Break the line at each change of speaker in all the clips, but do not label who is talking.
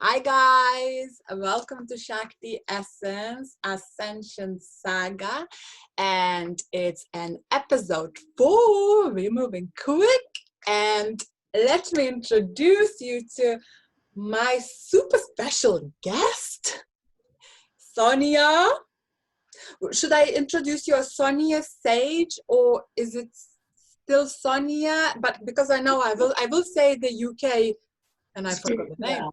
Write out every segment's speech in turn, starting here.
Hi guys, welcome to Shakti Essence Ascension Saga, and it's an episode 4. We're moving quick, and let me introduce you to my super special guest, Sonya. Should I introduce you as Sonya Sage, or is it still Sonya? But because I know I will say the UK, and I forgot the name.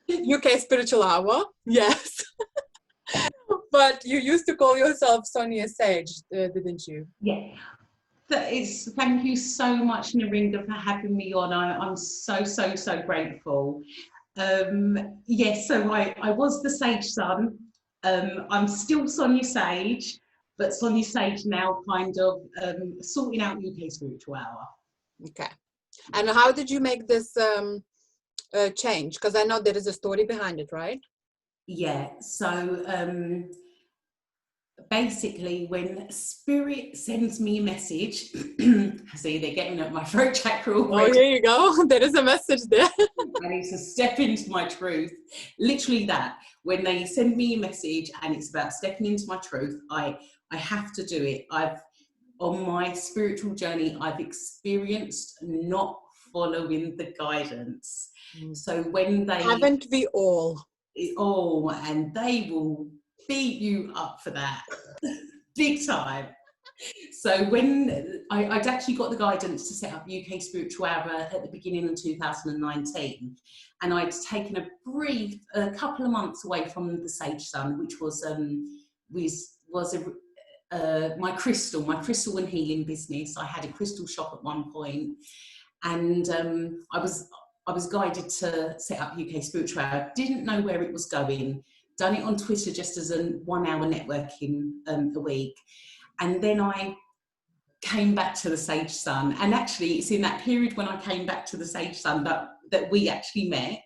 UK Spiritual Hour, yes. But you used to call yourself Sonya Sage, didn't you?
Yeah. Thank you so much, Narinda, for having me on. I'm so grateful. Yes, so I was the Sage Sun. I'm still Sonya Sage, but Sonya Sage now kind of sorting out UK Spiritual Hour.
Okay. And how did you make this change? Because I know there is a story behind it, right?
Yeah, so basically when Spirit sends me a message, see, they're getting at my throat chakra already.
Oh, here you go. There is a message there.
I need to step into my truth. Literally that. When they send me a message and it's about stepping into my truth, I have to do it. On my spiritual journey, I've experienced not following the guidance. So when they...
Haven't we all?
Oh, and they will beat you up for that. Big time. So when I'd actually got the guidance to set up UK Spiritual Hour at the beginning of 2019, and I'd taken a couple of months away from the Sage Sun, which was my crystal and healing business. I had a crystal shop at one point, and I was guided to set up UK Spiritual Hour. Didn't know where it was going. Done it on Twitter just as a 1 hour networking a week. And then I came back to the Sage Sun. And actually it's in that period when I came back to the Sage Sun that we actually met,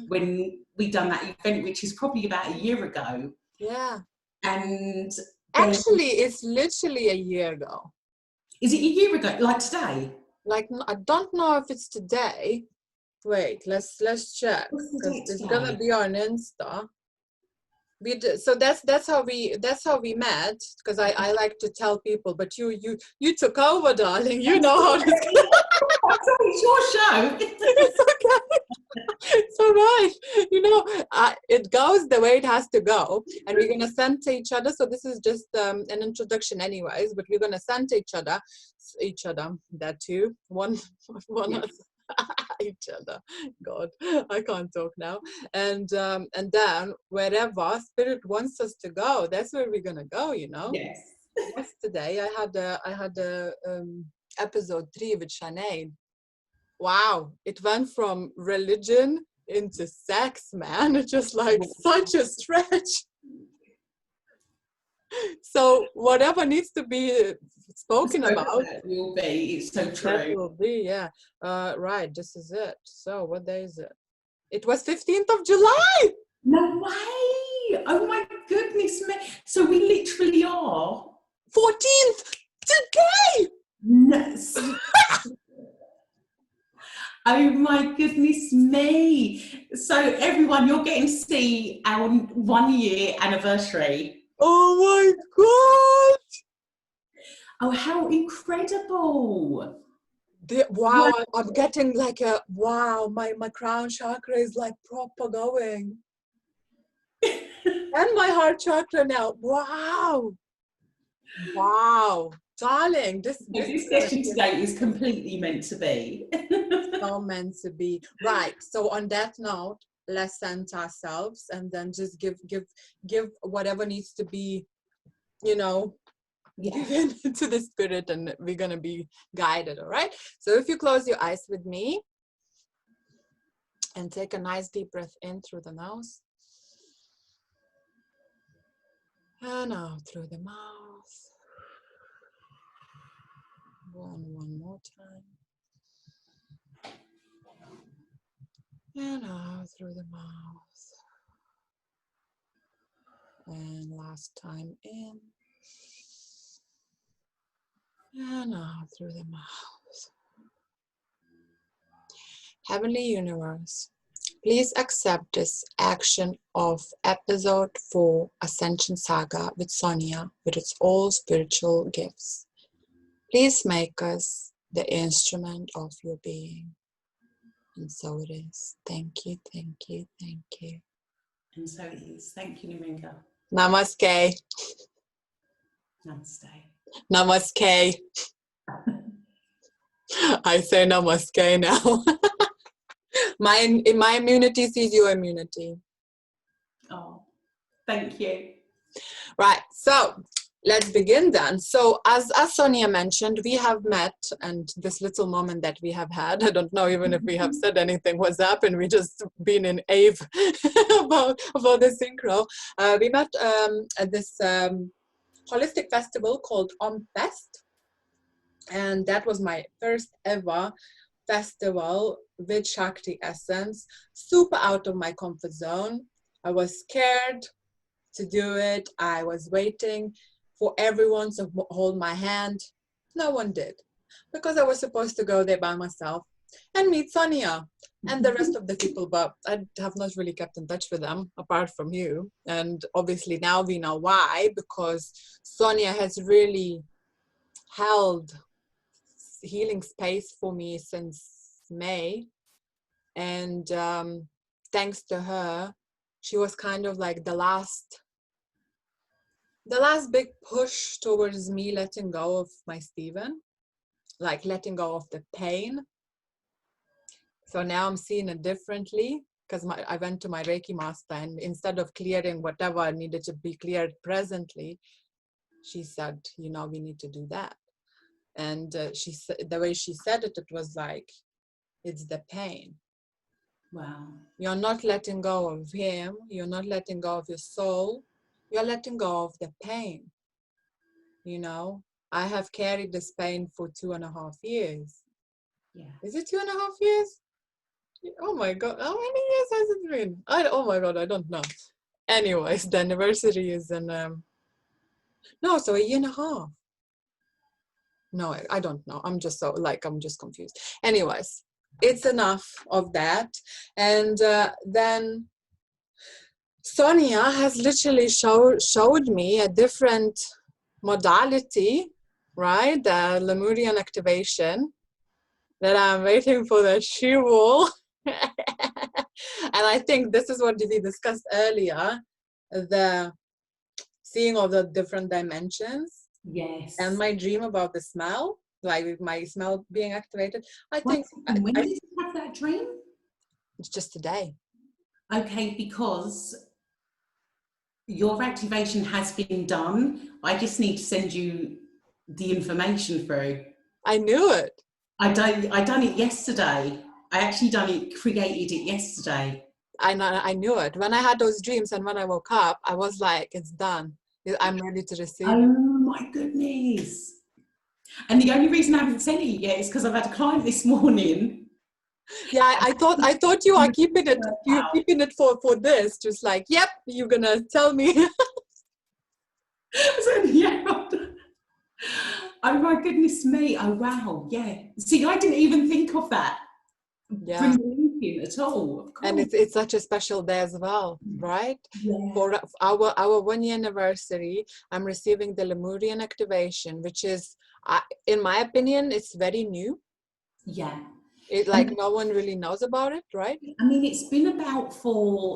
when we done that event, which is probably about a year ago.
Yeah.
And
actually it's literally a year ago.
Is it a year ago, like today?
Like, I don't know if it's today. Wait, let's check, because it's gonna be on Insta. We did, so that's how we met, because I like to tell people, but you took over, darling. You know how this goes.
It's your show.
It's okay. It's all right. You know, it goes the way it has to go, and we're gonna send to each other. So this is just an introduction, anyways. But we're gonna send to each other. That too. One. Yes. Each other. God, I can't talk now. And then wherever Spirit wants us to go, that's where we're gonna go. You know.
Yes.
Yesterday I had a episode 3 with Sinead. Wow, it went from religion into sex, man. It's just like such a stretch. So whatever needs to be spoken about,
that will be. It's so true.
That will be, yeah. Right, this is it. So what day is it? It was 15th of July.
No way! Oh my goodness me! So we literally are
14th today.
No. Oh my goodness me! So everyone, you're getting to see our 1 year anniversary.
Oh my God!
Oh, how incredible!
Wow, I'm getting like a wow. My crown chakra is like proper going, and my heart chakra now. Wow, wow, darling, this
session today is completely meant to be.
So meant to be. Right. So on that note, let's send ourselves, and then just give whatever needs to be, you know, given to the Spirit, and we're gonna be guided. All right. So if you close your eyes with me and take a nice deep breath in through the nose and out through the mouth. One more time. And out through the mouth. And last time in. And out through the mouth. Heavenly Universe, Please accept this action of episode 4 Ascension Saga with Sonya with its all spiritual gifts. Please make us the instrument of your being. And so it is. Thank you, thank you, thank you.
And so it is. Thank you, Naringa.
Namaste.
Namaste.
Namaste. I say namaste now. My immunity sees your immunity.
Oh, thank you.
Right, so let's begin then. So as Sonia mentioned, we have met, and this little moment that we have had, I don't know even if we have said anything what's happened, we just been in Ave about the synchro. We met at this holistic festival called Fest, and that was my first ever festival with Shakti Essence, super out of my comfort zone. I was scared to do it. I was waiting for everyone to hold my hand. No one did, because I was supposed to go there by myself and meet Sonia and the rest of the people, but I have not really kept in touch with them apart from you. And obviously now we know why, because Sonia has really held healing space for me since May, and thanks to her, she was kind of like the last big push towards me letting go of my Stephen, like letting go of the pain. So now I'm seeing it differently, because I went to my Reiki master, and instead of clearing whatever needed to be cleared presently, she said, you know, we need to do that. And she said, the way she said it, it was like, it's the pain.
Wow.
You're not letting go of him. You're not letting go of your soul. You're letting go of the pain. You know, I have carried this pain for 2.5 years.
Yeah.
Is it 2.5 years? Oh my God. How many years has it been? Oh my God, I don't know. Anyways, the anniversary is in, no, so 1.5 years. No, I don't know. I'm just confused. Anyways, it's enough of that. And then Sonia has literally showed me a different modality, right? The Lemurian activation, that I'm waiting for that she will. And I think this is what we discussed earlier, the seeing of the different dimensions.
Yes.
And my dream about the smell, like with my smell being activated. I think
when did you have that dream?
It's just today.
Okay, because your activation has been done. I just need to send you the information through.
I knew it.
I done it yesterday. I actually created it yesterday.
I knew it. When I had those dreams and when I woke up, I was like, it's done. I'm ready to receive it.
Oh my goodness. And the only reason I haven't sent it yet is because I've had a client this morning.
Yeah, I thought you are keeping it for this. Just like, yep, you're gonna tell me.
So, yeah. Oh my goodness me. Oh wow. Yeah. See, I didn't even think of that.
Yeah.
From thinking at all.
And it's such a special day as well, right?
Yeah.
For our 1 year anniversary, I'm receiving the Lemurian activation, which is, in my opinion, it's very new.
Yeah.
It like no one really knows about it, right?
I mean, it's been about for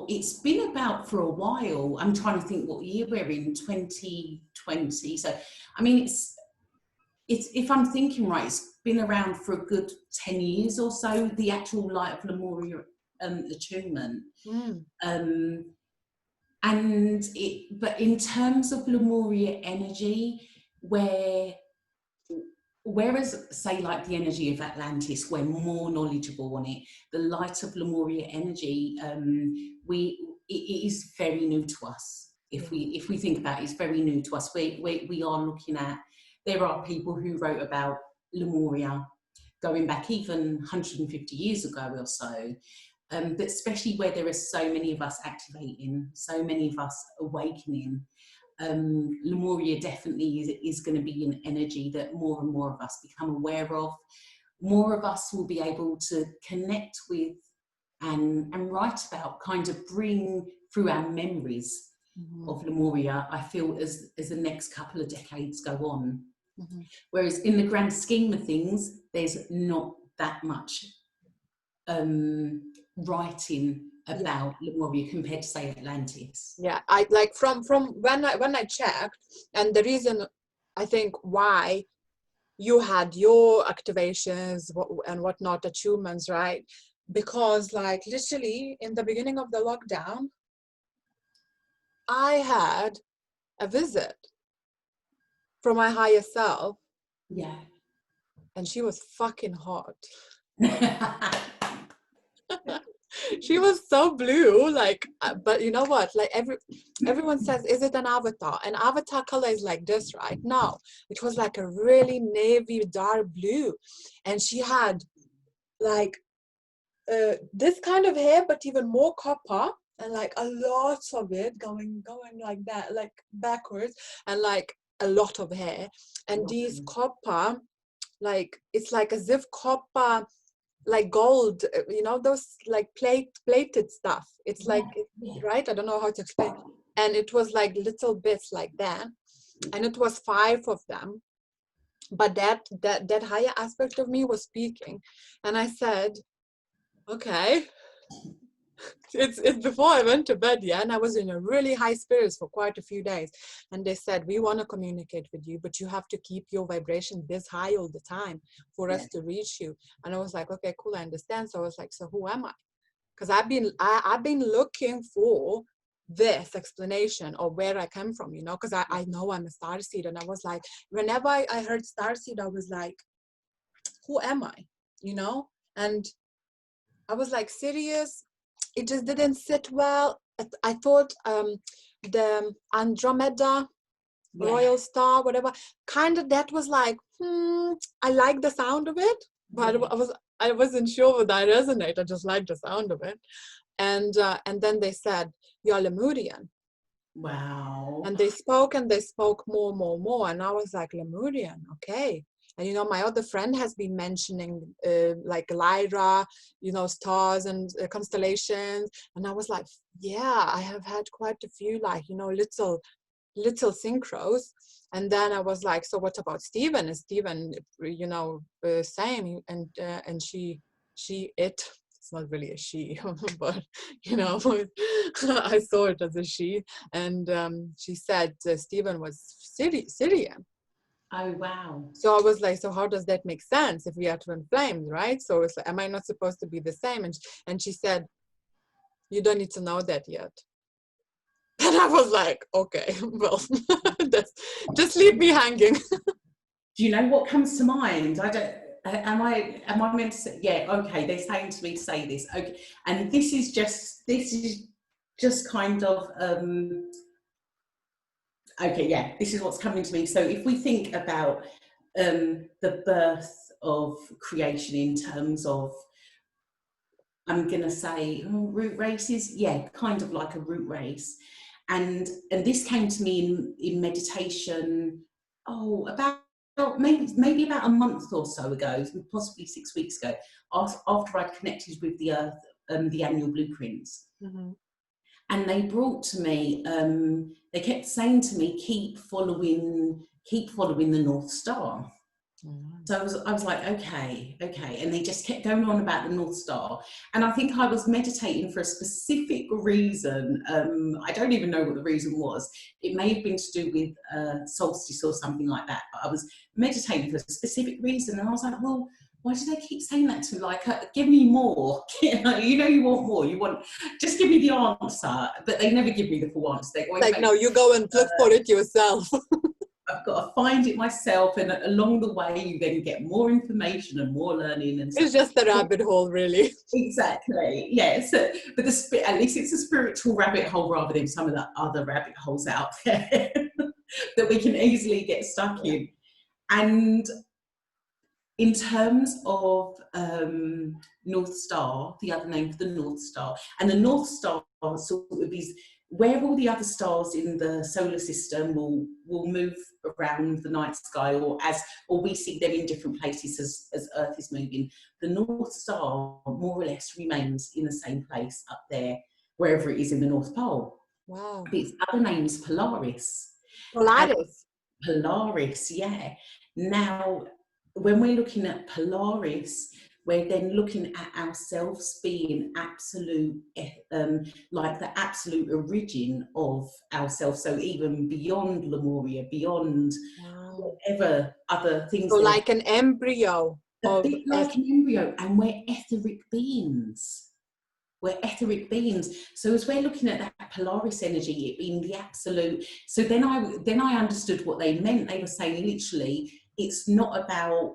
a while. I'm trying to think what year we're in, 2020. So, I mean, it's if I'm thinking right, it's been around for a good 10 years or so. The actual Light of Lemuria attunement, but in terms of Lemuria energy, whereas, say, like the energy of Atlantis, we're more knowledgeable on it. The light of Lemuria energy, it is very new to us. If we think about it, it's very new to us. We are looking at, there are people who wrote about Lemuria going back even 150 years ago or so, but especially where there are so many of us activating, so many of us awakening. Lemuria definitely is going to be an energy that more and more of us become aware of. More of us will be able to connect with and write about, kind of bring through our memories of Lemuria, I feel, as the next couple of decades go on. Whereas in the grand scheme of things, there's not that much writing about Lemuria compared to, say, Atlantis.
Yeah, I like from when I checked, and the reason I think why you had your activations and whatnot, achievements, right? Because like literally in the beginning of the lockdown, I had a visit from my higher self.
Yeah.
And she was fucking hot. She was so blue, like, but you know what? Like everyone says, is it an avatar? An avatar color is like this, right? No, it was like a really navy dark blue, and she had like this kind of hair, but even more copper, and like a lot of it going like that, like backwards, and like a lot of hair, and these copper, like it's like as if copper, like gold, you know, those like plated stuff. It's like, right? I don't know how to explain. And it was like little bits like that, and it was 5 of them. But that higher aspect of me was speaking, and I said, okay. It's before I went to bed, yeah, and I was in a really high spirits for quite a few days, and they said, we want to communicate with you, but you have to keep your vibration this high all the time for us to reach you. And I was like, okay, cool, I understand. So I was like, so who am I? Because I've been looking for this explanation of where I come from, you know, because I know I'm a starseed, and I was like, whenever I heard starseed, I was like, who am I, you know? And I was like, serious. It just didn't sit well. I thought the Andromeda, Royal Star, whatever, kind of, that was like, I like the sound of it, but I wasn't sure would I resonate. I just liked the sound of it. And then they said, you're Lemurian.
Wow.
And they spoke more. And I was like, Lemurian, okay. And, you know, my other friend has been mentioning like Lyra, you know, stars and constellations. And I was like, yeah, I have had quite a few, like, you know, little synchros. And then I was like, so what about Stephen? Is Stephen, you know, same? And it's not really a she, but, you know, I saw it as a she. And she said Stephen was Syrian.
Oh, wow.
So I was like, so how does that make sense if we are twin flames, right? So it's like, am I not supposed to be the same? And she said, you don't need to know that yet. And I was like, okay, well, just leave me hanging.
Do you know what comes to mind? I don't. Am I meant to say? Yeah. Okay. They're saying to me to say this. Okay. And this is just kind of. Okay. Yeah. This is what's coming to me. So if we think about the birth of creation in terms of, I'm going to say root races. Yeah, kind of like a root race. And this came to me in meditation, about maybe about a month or so ago, possibly 6 weeks ago, after I'd connected with the Earth, the annual blueprints. And they brought to me, they kept saying to me, keep following the North Star. So I was like, okay. And they just kept going on about the North Star. And I think I was meditating for a specific reason. I don't even know what the reason was. It may have been to do with solstice or something like that. But I was meditating for a specific reason. And I was like, well, why do they keep saying that to me? Like, give me more. You know, you want more. You want, just give me the answer. But they never give me the full answer. They always
like, no, you go and look for it yourself.
I've got to find it myself, and along the way you then get more information and more learning, and
it's just a rabbit hole, really.
Exactly, yes. But at least it's a spiritual rabbit hole rather than some of the other rabbit holes out there that we can easily get stuck in. And in terms of North Star, the other name for the North Star, and the North Star sort of is where all the other stars in the solar system will move around the night sky, or we see them in different places as Earth is moving, the North Star more or less remains in the same place up there, wherever it is in the North Pole.
Wow.
But its other name is Polaris.
Polaris.
Polaris, yeah. Now, when we're looking at Polaris, we're then looking at ourselves being absolute, like the absolute origin of ourselves. So even beyond Lemuria, beyond whatever other things.
So like an embryo.
A bit like an embryo, and we're etheric beings. We're etheric beings. So as we're looking at that Polaris energy, it being the absolute. So then I understood what they meant. They were saying literally, it's not about.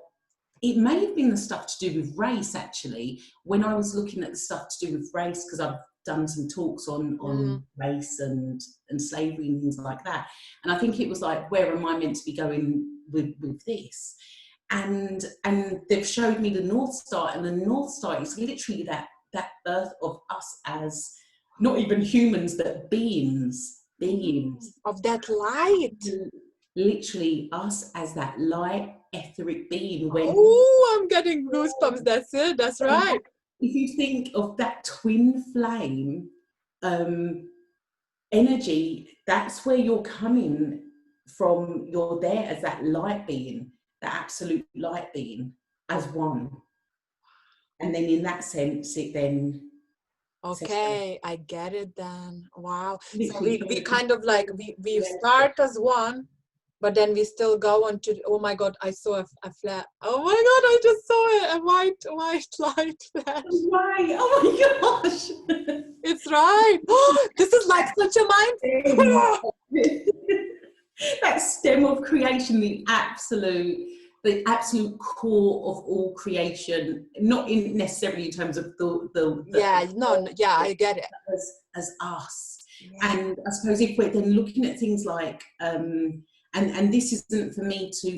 It may have been the stuff to do with race, actually, when I was looking at the stuff to do with race, because I've done some talks on race and slavery and things like that. And I think it was like, where am I meant to be going with this? And they've showed me the North Star, and the North Star is literally that birth of us as not even humans, but beings
of that light.
Literally us as that light etheric being.
Oh, I'm getting goosebumps. That's it. That's right.
If you think of that twin flame energy, that's where you're coming from. You're there as that light being, the absolute light being, as one. And then in that sense, it then...
Okay, I get it then. Wow. So we kind of like, we start as one, but then we still go on to, oh my God, I saw a flare. Oh my God, I just saw a white light flash.
Right, oh my gosh.
It's right. Oh, this is like such a mind.
That stem of creation, the absolute core of all creation, not necessarily in terms of the
I get it.
As us. Yeah. And I suppose if we're then looking at things like and this isn't for me to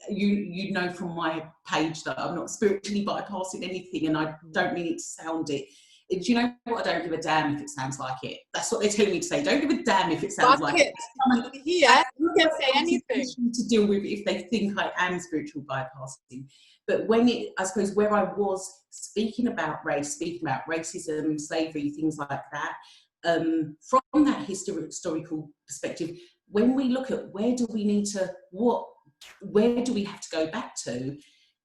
you know from my page that I'm not spiritually bypassing anything, and I don't mean it to sound it. Do you know what? I don't give a damn if it sounds like it. That's what they're telling me to say. Don't give a damn if it sounds like it.
Yeah, you can say anything.
To deal with if they think I am spiritual bypassing. But I suppose where I was speaking about race, speaking about racism, slavery, things like that, from that historical perspective, when we look at where do we have to go back to,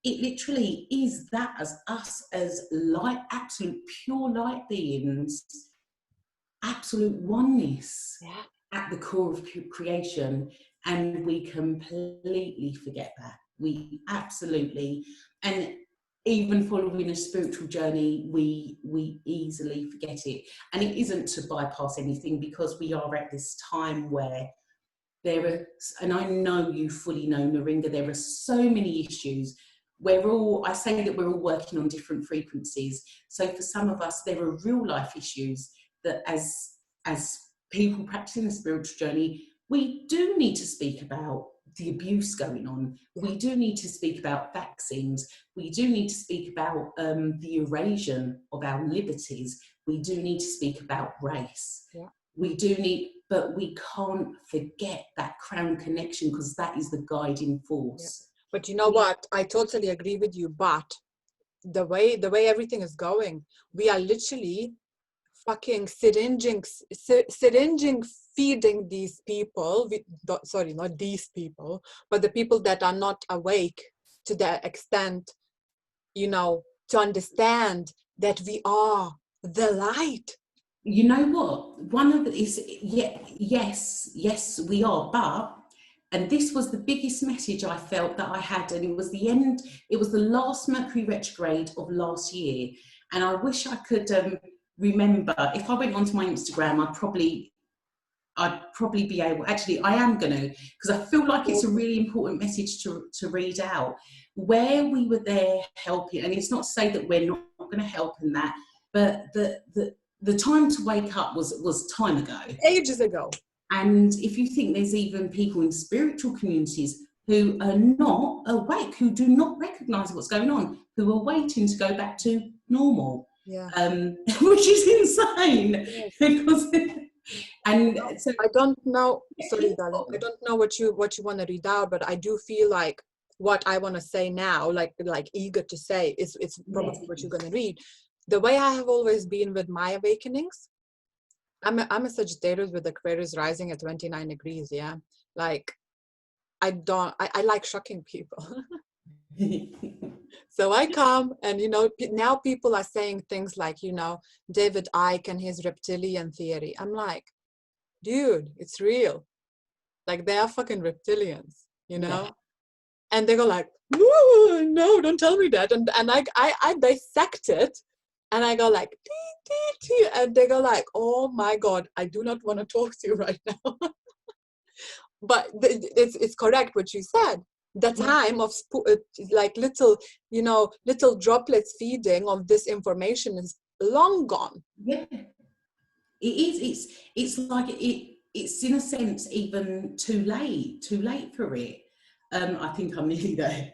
it literally is that as us as light, absolute pure light beings, absolute oneness at the core of creation, and we completely forget that. We absolutely, and even following a spiritual journey, we easily forget it. And it isn't to bypass anything, because we are at this time where there are, and I know you fully know, Naringa, there are so many issues. I say that we're all working on different frequencies. So for some of us, there are real life issues that as people practicing the spiritual journey, we do need to speak about the abuse going on. We do need to speak about vaccines. We do need to speak about the erosion of our liberties. We do need to speak about race. Yeah. We do need, but we can't forget that crown connection, because that is the guiding force. Yeah.
But you know what? I totally agree with you. But the way everything is going, we are literally fucking syringing feeding these people. Sorry, not these people, but the people that are not awake to that extent, to understand that we are the light.
You know what? One of the is yes, we are, but. And this was the biggest message I felt that I had, and it was the last Mercury retrograde of last year. And I wish I could remember, if I went onto my Instagram, I'd probably be able, actually I am going to, because I feel like it's a really important message to read out, where we were there helping. And it's not to say that we're not going to help in that, but the time to wake up was time ago.
Ages ago.
And if you think there's even people in spiritual communities who are not awake, who do not recognise what's going on, who are waiting to go back to normal, which is insane. Yes. Because And so
I don't know. Sorry,
keep
darling. I
on.
don't know what you want to read out, but I do feel like what I want to say now, like eager to say, is it's probably what you're gonna read. The way I have always been with my awakenings. I'm a Sagittarius with Aquarius rising at 29 degrees. Yeah, like I like shocking people. So I come and, now people are saying things like, David Icke and his reptilian theory. I'm like, dude, it's real. Like, they are fucking reptilians,
Yeah.
And they go like, no, don't tell me that. And I dissect it, and I go like, tee, tee, tee, and they go like, oh my God, I do not want to talk to you right now. But it's correct what you said. The time of like little droplets feeding of this information is long gone.
Yeah, it is. It's like it's in a sense even too late for it. I think I'm nearly there.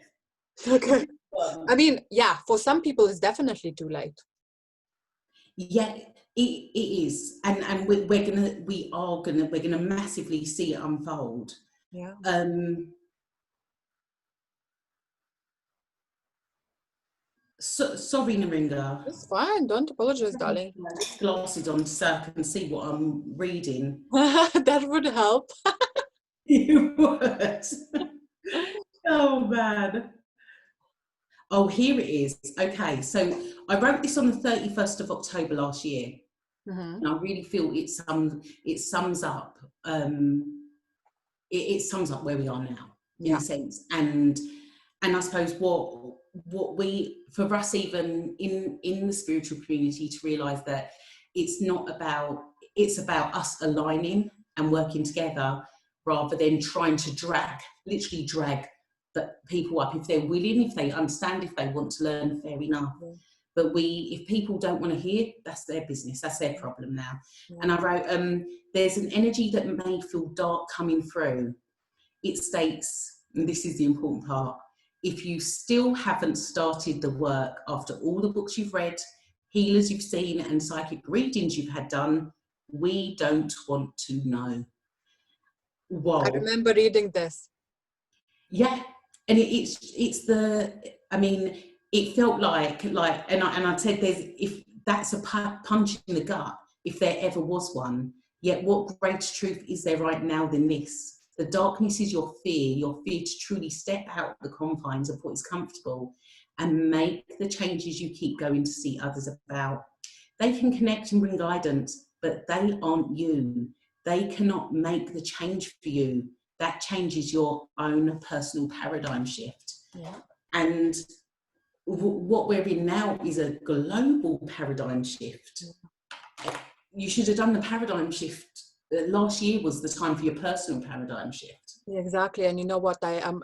Okay. I mean, yeah, for some people it's definitely too late.
Yeah, it is, and we're gonna massively see it unfold.
Yeah.
Sorry, Naringa.
It's fine. Don't apologize, darling.
Glasses on so I can see what I'm reading.
That would help.
It would. Oh man. Oh, here it is. Okay, so I wrote this on the 31st of October last year, and I really feel it sums up it sums up where we are now, in a sense, and I suppose what we, for us, even in the spiritual community, to realise that it's about us aligning and working together, rather than trying to literally drag the people up. If they're willing, if they understand, if they want to learn, fair enough. But if people don't want to hear, that's their business, that's their problem now. And I wrote, there's an energy that may feel dark coming through. It states, and this is the important part, if you still haven't started the work after all the books you've read, healers you've seen, and psychic readings you've had done, we don't want to know. Whoa.
I remember reading this.
Yeah, and it's I mean, it felt like, and I said, if that's a punch in the gut, if there ever was one. Yet what greater truth is there right now than this? The darkness is your fear to truly step out the confines of what is comfortable and make the changes you keep going to see others about. They can connect and bring guidance, but they aren't you. They cannot make the change for you. That changes your own personal paradigm shift.
Yeah.
And what we're in now is a global paradigm shift. You should have done the paradigm shift. Last year was the time for your personal paradigm shift.
Yeah, exactly. And you know what, I'm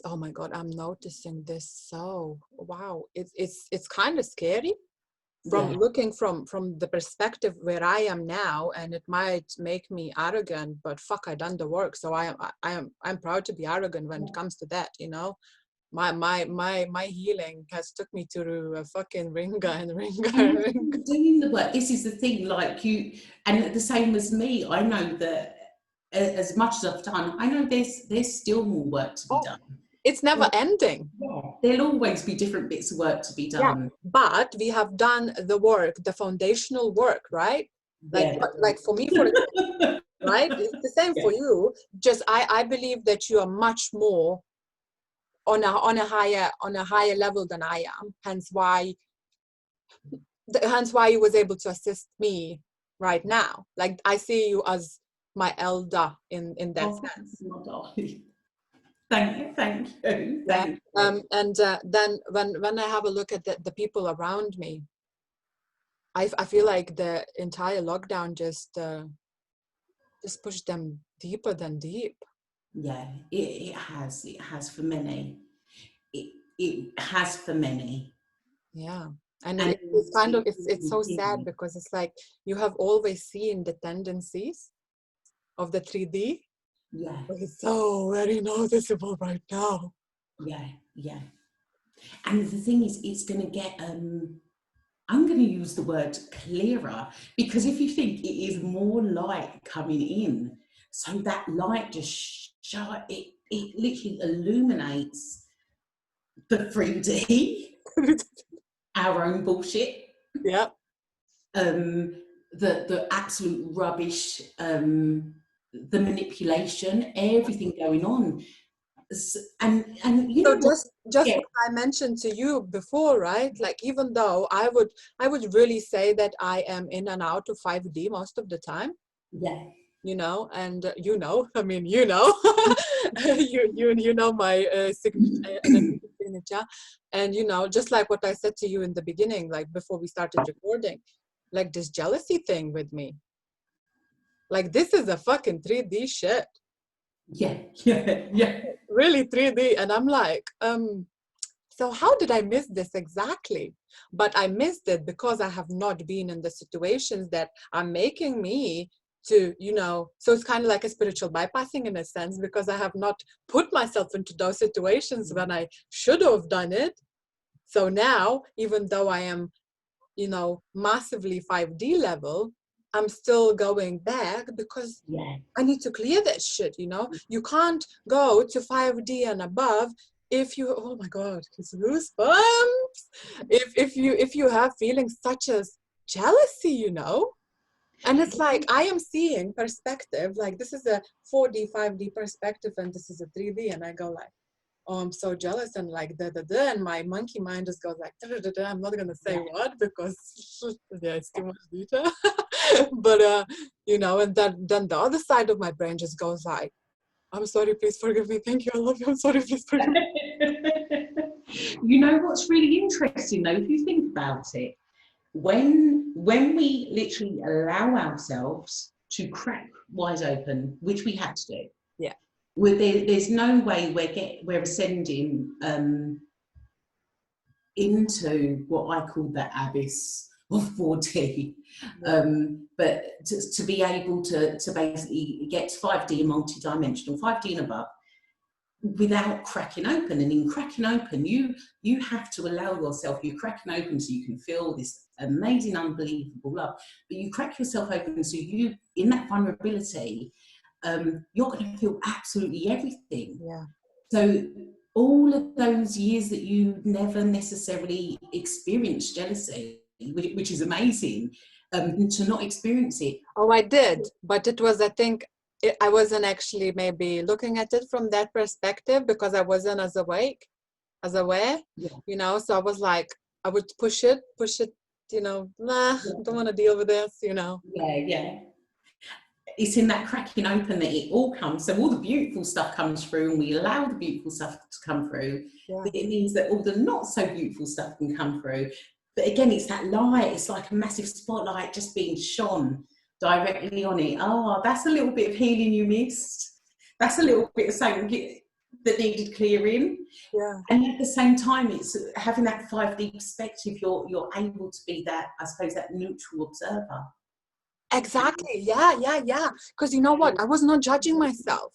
oh my God, I'm noticing this. So wow, it's kind of scary from looking from the perspective where I am now, and it might make me arrogant, but fuck, I done the work. So I'm proud to be arrogant when it comes to that, My healing has took me to a fucking ringer and ringer.
Doing the work. This is the thing, like you, and the same as me. I know that as much as I've done, I know there's still more work to be done.
It's never ending.
Yeah, there'll always be different bits of work to be done.
Yeah, but we have done the work, the foundational work, right? Like for me, for example, right? It's the same for you. Just I believe that you are much more on a higher level than I am. Hence why you was able to assist me right now. Like, I see you as my elder in that sense.
Thank you. Thank you.
And then when I have a look at the people around me, I feel like the entire lockdown just pushed them deeper than deep.
Yeah, it has for many. It has for many.
Yeah. And it's kind of, it's so sad, because it's like you have always seen the tendencies of the 3D.
Yeah.
But it's so very noticeable right now.
Yeah. And the thing is, it's going to get I'm going to use the word clearer, because if you think, it is more light coming in. So that light just it literally illuminates the 3D, our own bullshit,
Yeah.
The absolute rubbish, the manipulation, everything going on. And you
So
know what?
just
Yeah,
what I mentioned to you before, right? Like, even though I would really say that I am in and out of 5D most of the time,
yeah,
you know, and I mean, you know, you know my signature, energy signature, and you know, just like what I said to you in the beginning, like before we started recording, like this jealousy thing with me, like this is a fucking 3D shit,
yeah, yeah, yeah.
really 3D, and I'm like, so how did I miss this exactly? But I missed it because I have not been in the situations that are making me to, you know, so it's kind of like a spiritual bypassing in a sense, because I have not put myself into those situations when I should have done it. So now, even though I am, you know, massively 5D level, I'm still going back because
Yeah.
I need to clear that shit, you know? You can't go to 5D and above if you, oh my God, it's goosebumps. If you have feelings such as jealousy, you know? And it's like, I am seeing perspective, like this is a 4D, 5D perspective, and this is a 3D. And I go like, oh, I'm so jealous, and like and my monkey mind just goes like I'm not gonna say what, because yeah, it's too much detail. But you know, and then the other side of my brain just goes like, I'm sorry, please forgive me, thank you, I love you, I'm sorry, please forgive me.
You know what's really interesting though, if you think about it, when we literally allow ourselves to crack wide open, which we had to do,
Yeah,
there's no way we're ascending into what I call the abyss of 4D.
yeah,
But to be able to basically get to 5D and multi-dimensional, 5D and above, without cracking open. And in cracking open, you have to allow yourself, you're cracking open so you can feel this amazing, unbelievable love, but you crack yourself open so you, in that vulnerability, you're going to feel absolutely everything.
yeah.
So all of those years that you never necessarily experienced jealousy, which is amazing, to not experience it.
Oh, I did, but it was, I think, I wasn't actually maybe looking at it from that perspective because I wasn't as aware,
Yeah.
you know, so I was like, I would push it, you know, nah, don't want to deal with this, you know.
Yeah. It's in that cracking open that it all comes. So all the beautiful stuff comes through, and we allow the beautiful stuff to come through.
Yeah.
It means that all the not so beautiful stuff can come through. But again, it's that light. It's like a massive spotlight just being shone directly on it. Oh, that's a little bit of healing you missed. That's a little bit of something that needed clearing.
Yeah.
And at the same time, it's having that 5D perspective. You're able to be that, I suppose, that neutral observer.
Exactly. Yeah. Because you know what? I was not judging myself.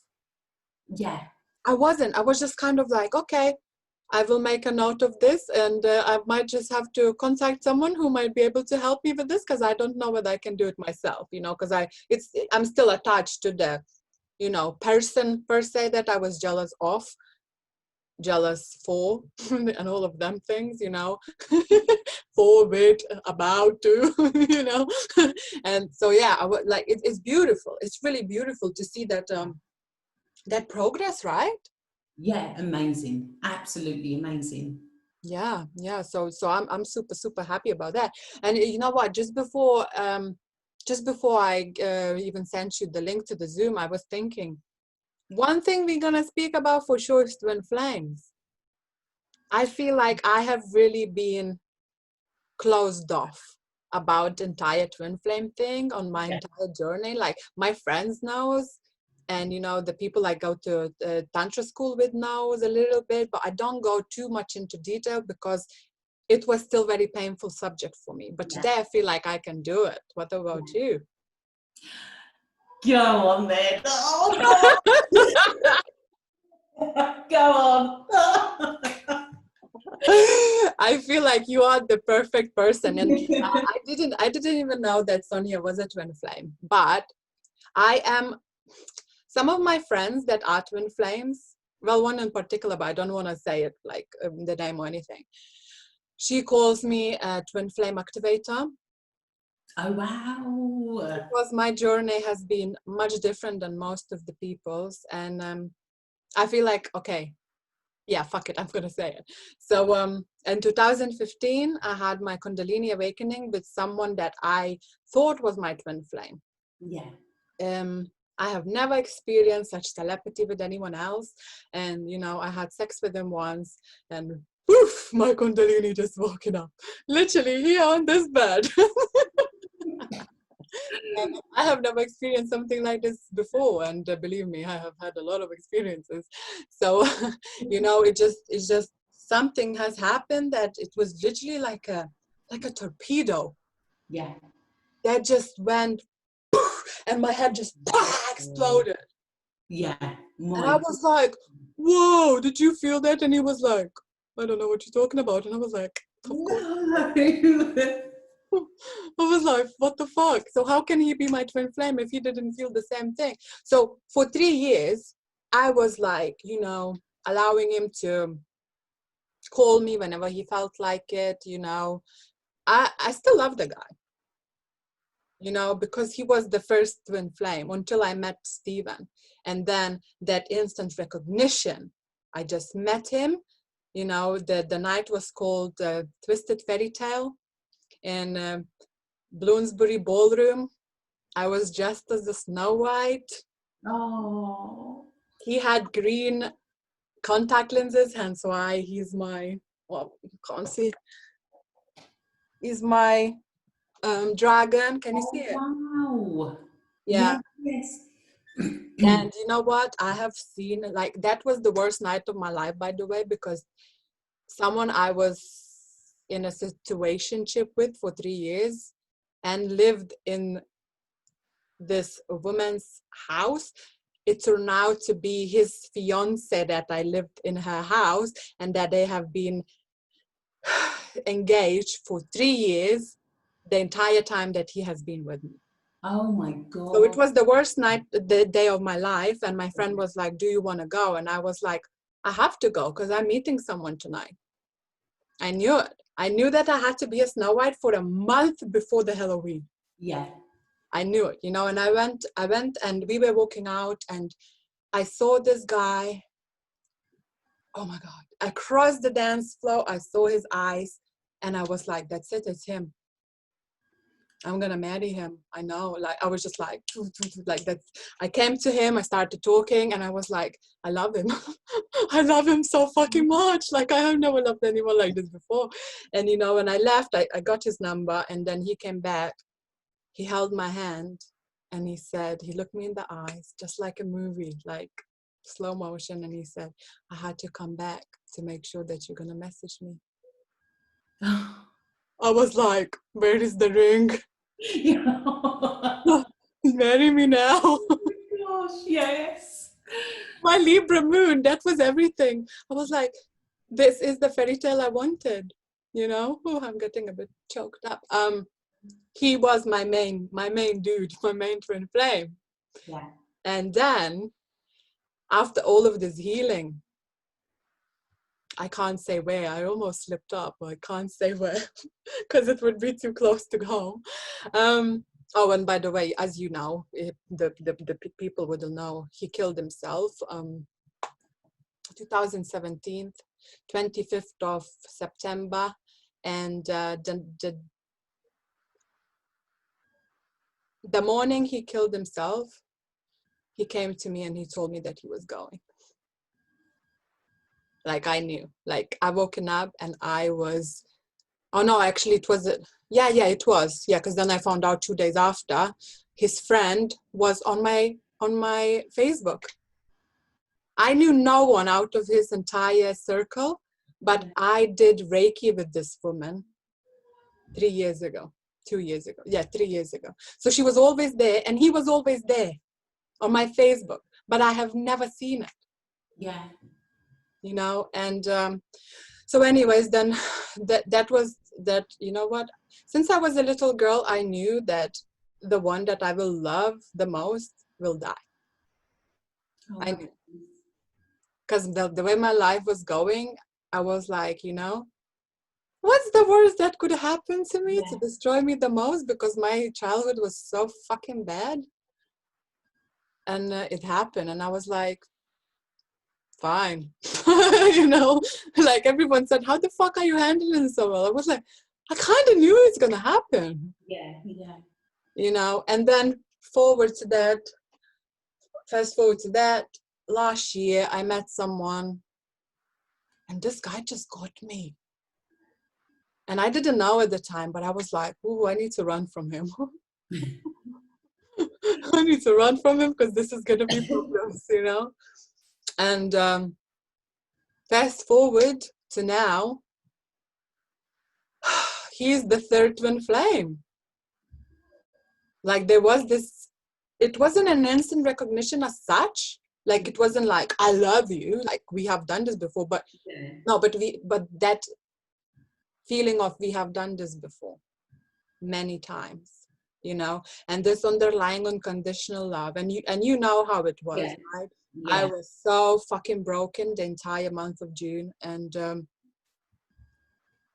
Yeah.
I wasn't. I was just kind of like, okay, I will make a note of this, and I might just have to contact someone who might be able to help me with this, because I don't know whether I can do it myself, you know, because I'm still attached to the, you know, person per se that I was jealous of, jealous for, and all of them things, you know, for, with, about to, you know. And so yeah, I would like, it's beautiful. It's really beautiful to see that that progress, right?
Yeah, amazing. Absolutely amazing.
Yeah. So I'm super happy about that. And you know what? Just before I even sent you the link to the Zoom, I was thinking, one thing we're gonna speak about for sure is twin flames. I feel like I have really been closed off about the entire twin flame thing on my entire journey. Like, my friends knows, and you know, the people I go to tantra school with knows a little bit, but I don't go too much into detail because it was still very painful subject for me. But today I feel like I can do it. What about you?
Go on then. Oh, no. Go on.
I feel like you are the perfect person. And I didn't even know that Sonya was a twin flame. But I am, some of my friends that are twin flames, well, one in particular, but I don't want to say it like the name or anything. She calls me a twin flame activator.
Oh, wow.
Because my journey has been much different than most of the people's. And I feel like, okay, yeah, fuck it, I'm gonna say it. So in 2015, I had my Kundalini awakening with someone that I thought was my twin flame.
Yeah.
I have never experienced such telepathy with anyone else. And, I had sex with him once and poof, my Kundalini just woken up. Literally here on this bed. And I have never experienced something like this before. And believe me, I have had a lot of experiences. So, it's just something has happened that it was literally like a torpedo.
Yeah.
That just went and my head just exploded.
Yeah.
And I was like, whoa, did you feel that? And he was like, I don't know what you're talking about. And I was like, of course. I was like, what the fuck? So how can he be my twin flame if he didn't feel the same thing? So for 3 years, I was like, allowing him to call me whenever he felt like it, I still love the guy. Because he was the first twin flame until I met Steven. And then that instant recognition, I just met him. The night was called Twisted Fairy Tale in Bloomsbury Ballroom. I was dressed as a Snow White.
Oh.
He had green contact lenses, hence why he's my, well, you can't see. He's my dragon. Can you see it?
Wow.
Yeah.
Yes.
And you know what? I have seen, like, that was the worst night of my life, by the way, because someone I was in a situationship with for 3 years and lived in this woman's house. It turned out to be his fiance that I lived in her house, and that they have been engaged for 3 years, the entire time that he has been with me.
Oh my
So it
God.
was the worst night, the day of my life. And my friend was like, do you want to go? And I was like, I have to go because I'm meeting someone tonight. I knew it. I knew that I had to be a Snow White for a month before the Halloween.
Yeah.
I knew it, and I went and we were walking out and I saw this guy. Oh my God. Across the dance floor, I saw his eyes and I was like, that's it, it's him. I'm gonna marry him. I know. Like, I was just like that. I came to him, I started talking, and I was like, I love him. I love him so fucking much. Like, I have never loved anyone like this before. And when I left, I got his number, and then he came back. He held my hand and he said, he looked me in the eyes, just like a movie, like slow motion, and he said, I had to come back to make sure that you're gonna message me. I was like, where is the ring? Marry me now.
Oh my gosh, yes.
My Libra moon, that was everything. I was like, this is the fairy tale I wanted. Oh, I'm getting a bit choked up. He was my main dude, my main twin flame.
Yeah.
And then after all of this healing, I can't say where, I almost slipped up, I can't say where because it would be too close to home. Oh, and by the way, as you know, the people wouldn't know, he killed himself 2017, 25th of September. And the morning he killed himself, he came to me and he told me that he was going. Like, I knew, like, I woken up and I was, oh no, actually it was, it was, because then I found out 2 days after, his friend was on my Facebook. I knew no one out of his entire circle, but I did Reiki with this woman 3 years ago, 2 years ago, 3 years ago. So she was always there and he was always there on my Facebook, but I have never seen it.
Yeah.
And So anyways, then that was that, you know what? Since I was a little girl, I knew that the one that I will love the most will die. I knew. Because the way my life was going, I was like, you know, what's the worst that could happen to me to destroy me the most? Because my childhood was so fucking bad. And it happened. And I was like, fine. You know, like everyone said, how the fuck are you handling so well? I was like, I kind of knew it's going to happen.
Yeah, yeah.
You know, and then fast forward to that, last year I met someone and this guy just got me. And I didn't know at the time, but I was like, ooh, I need to run from him. I need to run from him because this is going to be problems, you know? And fast forward to now, he's the third twin flame. Like there was this, it wasn't an instant recognition as such. Like it wasn't like, I love you, like we have done this before, but no, but that feeling of we have done this before many times, you know, and this underlying unconditional love, and you know how it was, right? Yeah. I was so fucking broken the entire month of June, and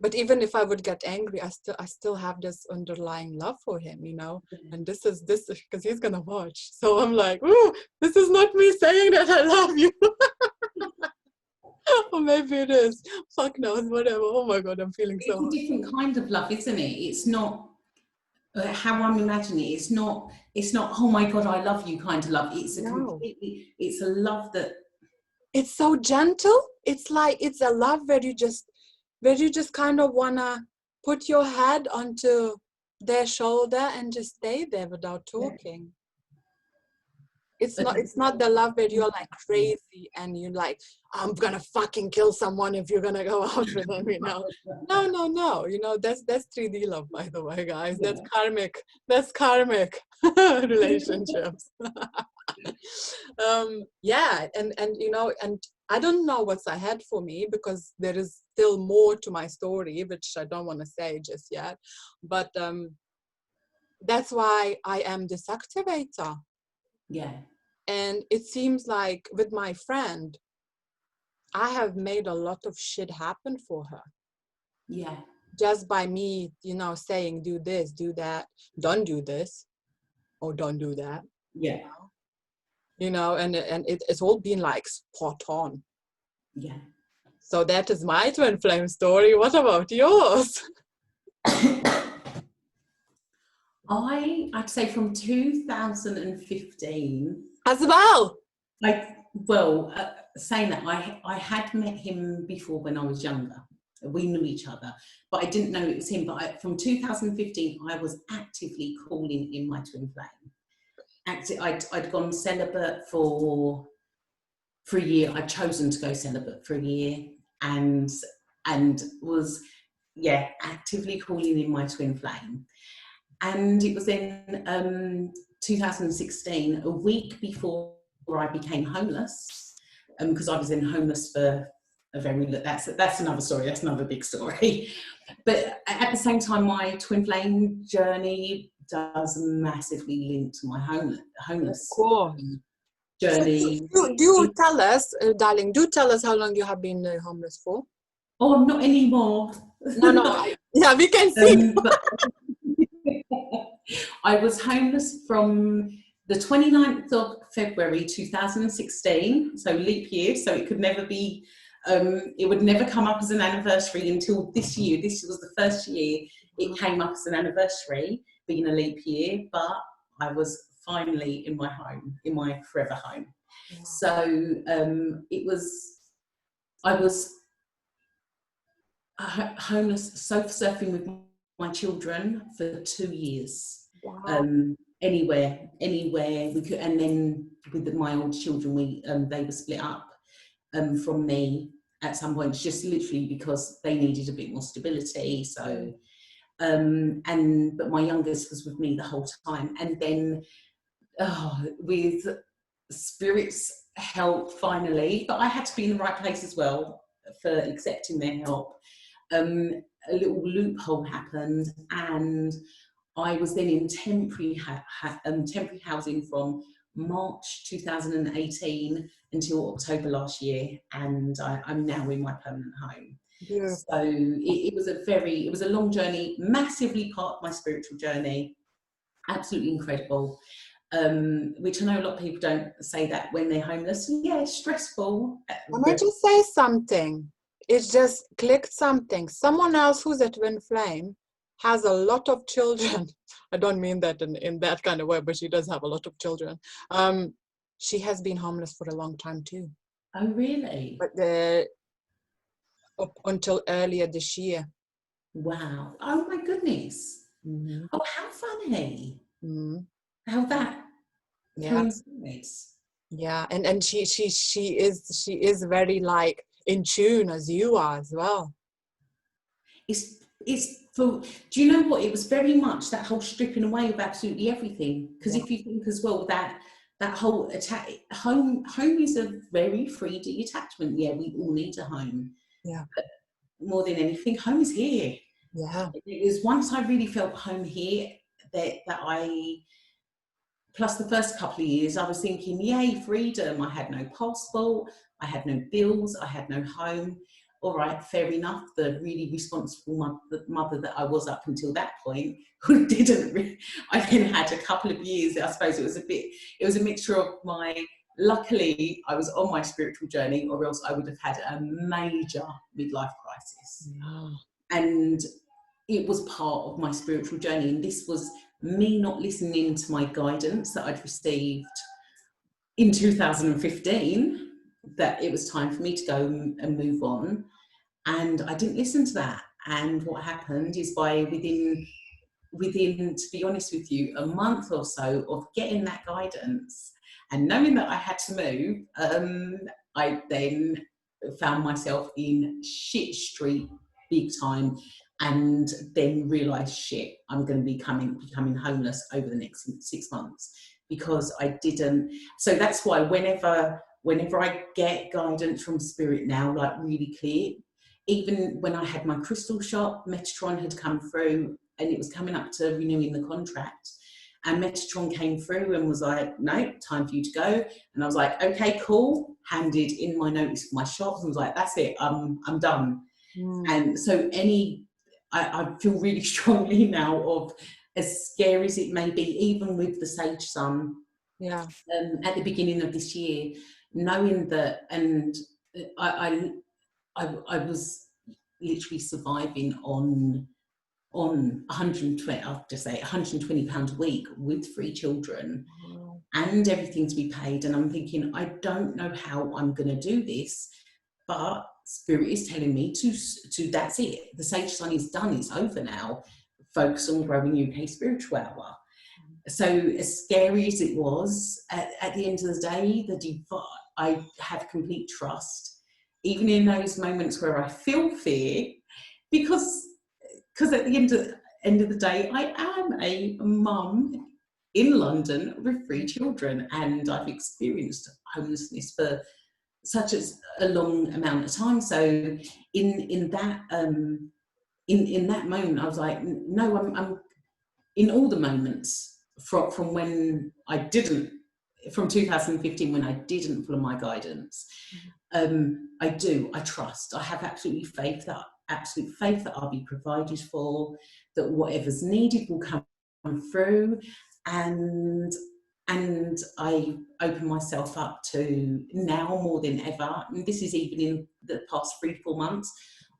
but even if I would get angry, I still have this underlying love for him, you know. And this is because he's gonna watch, so I'm like, ooh, this is not me saying that I love you. Or maybe it is. Fuck knows, whatever. Oh my god, I'm feeling so.
It's a different kind of love, isn't it? It's not how I'm imagining it. It's not. Oh my god, I love you kind of love. It's a completely. It's a love that.
It's so gentle. It's like it's a love where you just kind of wanna put your head onto their shoulder and just stay there without talking. It's not the love where you're like crazy and you're like, I'm gonna fucking kill someone if you're gonna go out with them, you know. No, you know, that's 3D love, by the way, guys. That's karmic relationships. Yeah, and you know, and I don't know what's ahead for me because there is still more to my story, which I don't want to say just yet, but that's why I am this activator.
Yeah.
And it seems like with my friend, I have made a lot of shit happen for her.
Yeah.
Just by me, you know, saying, do this, do that, don't do this, or don't do that.
Yeah.
You know, and it's all been like spot on.
Yeah.
So that is my twin flame story. What about yours?
I'd say from 2015
as well.
Saying that I had met him before when I was younger. We knew each other, but I didn't know it was him. But from 2015, I was actively calling in my twin flame. I'd gone celibate for a year. I'd chosen to go celibate for a year, and was actively calling in my twin flame. And it was in 2016, a week before I became homeless, because I was in homeless for a very, that's another story, that's another big story. But at the same time, my twin flame journey does massively link to my homeless journey.
So do tell us, darling, do tell us how long you have been homeless for.
Oh, not anymore.
No, yeah, we can see.
I was homeless from the 29th of February 2016, so leap year, so it could never be, it would never come up as an anniversary until this year. This was the first year it came up as an anniversary, being a leap year, but I was finally in my home, in my forever home. Yeah. So I was homeless, sofa surfing with my children for 2 years.
Wow.
Anywhere we could, and then with my old children, they were split up from me at some point, just literally because they needed a bit more stability. So, but my youngest was with me the whole time, and then with spirits help finally, but I had to be in the right place as well. for accepting their help, a little loophole happened, and I was then in temporary temporary housing from March 2018 until October last year, and I'm now in my permanent home.
Beautiful.
So it was a long journey, massively part of my spiritual journey, absolutely incredible. Which I know a lot of people don't say that when they're homeless. Yeah, it's stressful.
Can I just say something? It just clicked something. Someone else who's at Twin Flame has a lot of children. I don't mean that in that kind of way, but she does have a lot of children. She has been homeless for a long time too.
Oh, really?
But up until earlier this year.
Wow. Oh my goodness.
Mm-hmm.
Oh, how funny.
Mm-hmm.
How that
Yes.
coincidence.
Yeah, and she is very like in tune as you are as well.
It's for, do you know what, it was very much that whole stripping away of absolutely everything, because
Yeah.
if you think as well that whole home is a very free detachment. Yeah, we all need a home.
Yeah.
But more than anything, home is here.
Yeah.
It was once I really felt home here that I, plus the first couple of years, I was thinking, yay, freedom. I had no passport, I had no bills, I had no home. All right, fair enough. The really responsible mother that I was up until that point, who didn't. I then had a couple of years. I suppose it was a mixture of my. Luckily, I was on my spiritual journey, or else I would have had a major midlife crisis.
Yeah.
And it was part of my spiritual journey, and this was me not listening to my guidance that I'd received in 2015, that it was time for me to go and move on, and I didn't listen to that. And what happened is, within, to be honest with you, a month or so of getting that guidance and knowing that I had to move, I then found myself in shit street big time, and then realised, shit, I'm going to be becoming homeless over the next 6 months, because I didn't. So that's why whenever I get guidance from spirit now, like really clear, even when I had my crystal shop, Metatron had come through, and it was coming up to renewing the contract. And Metatron came through and was like, no, time for you to go. And I was like, okay, cool. Handed in my notice for my shop and was like, that's it, I'm done. And so I feel really strongly now of, as scary as it may be, even with the Sage Sun,
Yeah.
at the beginning of this year, knowing that, and I was literally surviving on 120, I'll just say £120 a week with 3 children, and everything to be paid. And I'm thinking, I don't know how I'm going to do this, but Spirit is telling me to that's it. The Sage Sun is done. It's over now. Focus on growing UK Spiritual Hour. So as scary as it was, at the end of the day, I have complete trust, even in those moments where I feel fear, because at the end of the day, I am a mum in London with 3 children, and I've experienced homelessness for such a long amount of time. So in that moment, I was like, no, I'm in all the moments from when I didn't, from 2015, when I didn't follow my guidance. I trust, I have absolute faith that I'll be provided for, that whatever's needed will come through, and I open myself up to, now more than ever, and this is even in the past 3-4 months,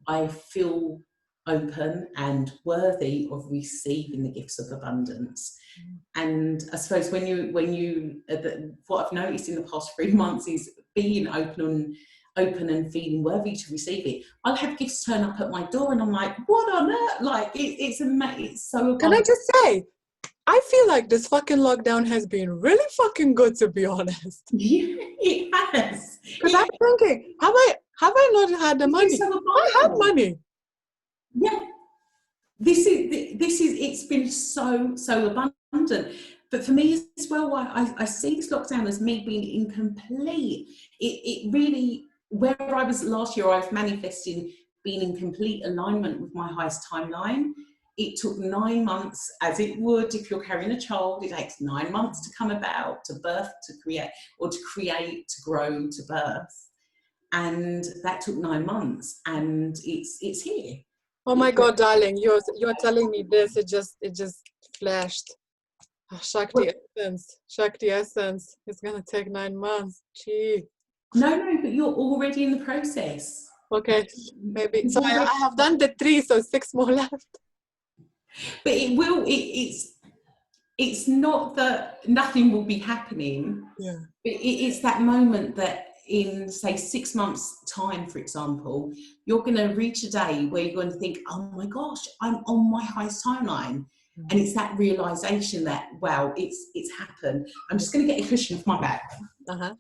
I feel open and worthy of receiving the gifts of abundance. And I suppose when you what I've noticed in the past 3 months is being open and feeling worthy to receive it. I'll have gifts turn up at my door and I'm like, what on earth? Like, it's so abundant.
Can I just say, I feel like this fucking lockdown has been really fucking good, to be honest.
Yeah, it has.
Because I'm thinking, have I not had the money?
So
I have money.
Yeah. This is it's been so abundant. But for me as well, I see this lockdown as me being incomplete. It really, where I was last year, I was manifesting being in complete alignment with my highest timeline. It took 9 months, as it would if you're carrying a child. It takes 9 months to come about, to birth, to create, or to create, to grow, to birth. And that took 9 months, and it's here.
Oh my God, darling, you're telling me this. It just flashed. Oh, Shakti Essence. It's gonna take 9 months. Gee.
No, but you're already in the process.
Okay, maybe. So I have done the 3, so 6 more left.
But it will. It's not that nothing will be happening.
Yeah.
But it's that moment that in, say, 6 months' time, for example, you're going to reach a day where you're going to think, oh my gosh, I'm on my highest timeline. And it's that realization that, wow, it's happened. I'm just going to get a cushion off my back.
Uh-huh.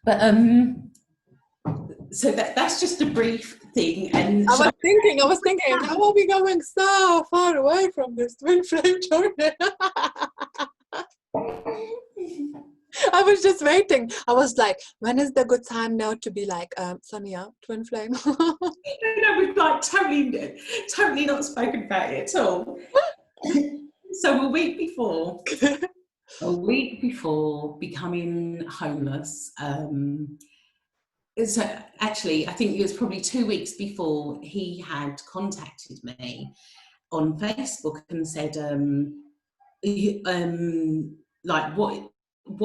But so that's just a brief thing. And
I was thinking, how are we going so far away from this twin flame journey? I was just waiting. I was like, when is the good time now to be like, Sonya, twin flame?
No, we've like totally not spoken about it at all. So a week before becoming homeless, so actually I think it was probably 2 weeks before, he had contacted me on Facebook and said, like, what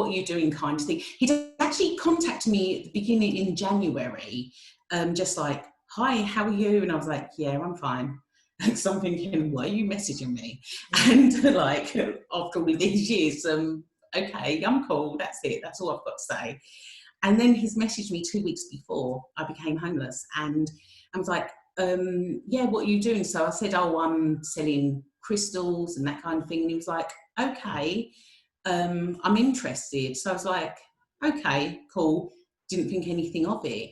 are you doing, kind of thing. He'd actually contacted me at the beginning in January, just like, hi, how are you? And I was like, yeah, I'm fine. So I'm thinking, why are you messaging me? And like, after all of these years, okay, I'm cool, that's it, that's all I've got to say. And then he's messaged me 2 weeks before I became homeless, and I was like, yeah, what are you doing? So I said, oh, I'm selling crystals and that kind of thing. And he was like, okay, I'm interested. So I was like, okay, cool. Didn't think anything of it.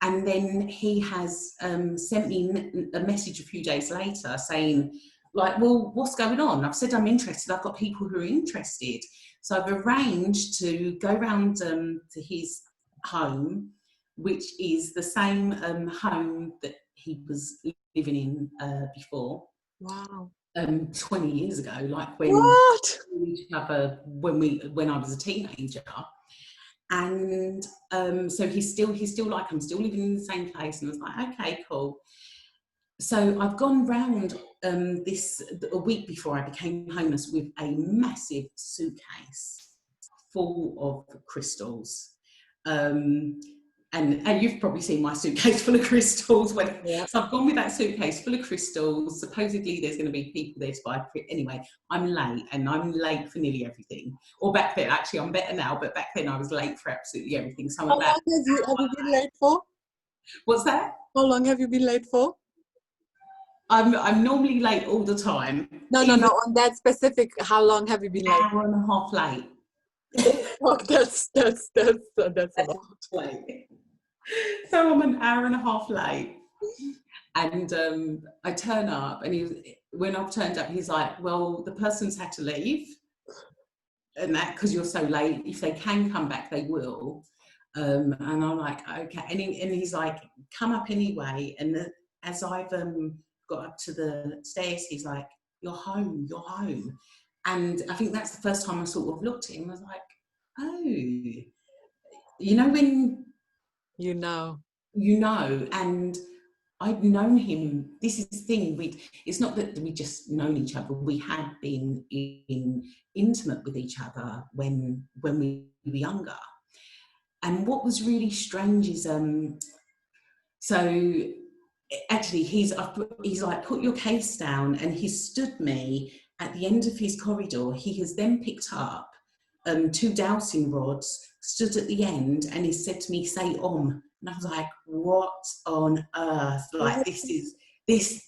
And then he has sent me a message a few days later saying, like, well, what's going on? I've said I'm interested. I've got people who are interested. So I've arranged to go round to his home, which is the same home that he was living in before.
Wow.
20 years ago, like when
What?
we knew each other when I was a teenager. And so he's still like, I'm still living in the same place. And I was like, okay, cool. So I've gone round a week before I became homeless with a massive suitcase full of crystals. And you've probably seen my suitcase full of crystals.
Yeah.
So I've gone with that suitcase full of crystals. Supposedly there's going to be people there to buy. Anyway, I'm late, and I'm late for nearly everything. Or back then, actually, I'm better now, but back then I was late for absolutely everything. So
How long have you been late for?
What's that?
How long have you been late for?
I'm normally late all the time.
No. On that specific, how long have you been late?
Hour and a half late.
Oh, that's a lot.
Late. So I'm an hour and a half late, and I turn up, and when I've turned up, he's like, well, the person's had to leave, and that because you're so late, if they can come back, they will. And I'm like, okay, and he's like, come up anyway. And as I've got up to the stairs, he's like, you're home. And I think that's the first time I sort of looked at him. I was like, oh, you know, when you know, and I'd known him. This is the thing, it's not that we just known each other, we had been intimate with each other when we were younger. And what was really strange is, so actually he's like, put your case down, and he stood me at the end of his corridor. He has then picked up 2 dowsing rods, stood at the end, and he said to me, say Om. And I was like, what on earth? Like, this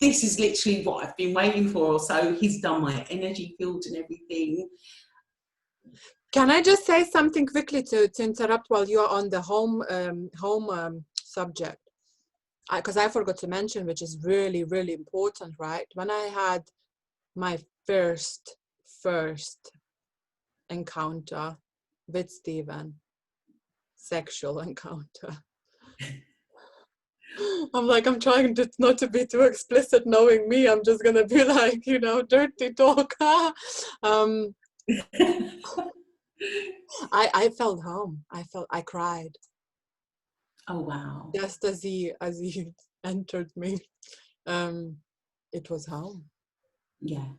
is literally what I've been waiting for. So he's done my energy field and everything.
Can I just say something quickly to interrupt while you're on the home subject? Because I forgot to mention, which is really, really important, right? When I had my first encounter with Stephen, sexual encounter. I'm like, I'm trying to not to be too explicit, knowing me. I'm just gonna be like, you know, dirty talk. I felt home. I cried.
Oh wow.
Just as he entered me. It was home.
Yeah.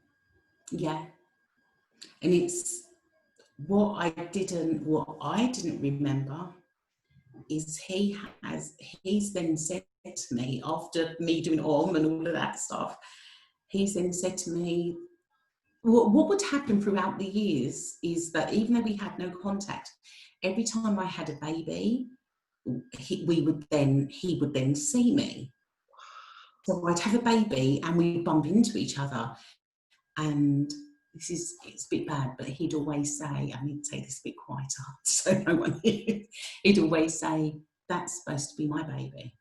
Yeah. And it's what I didn't remember is he's then said to me, after me doing OM and all of that stuff, he's then said to me, what would happen throughout the years is that even though we had no contact, every time I had a baby, he would then see me. So I'd have a baby and we'd bump into each other. And it's a bit bad, but he'd always say, I need to say this a bit quieter so no one hears. He'd always say, that's supposed to be my baby.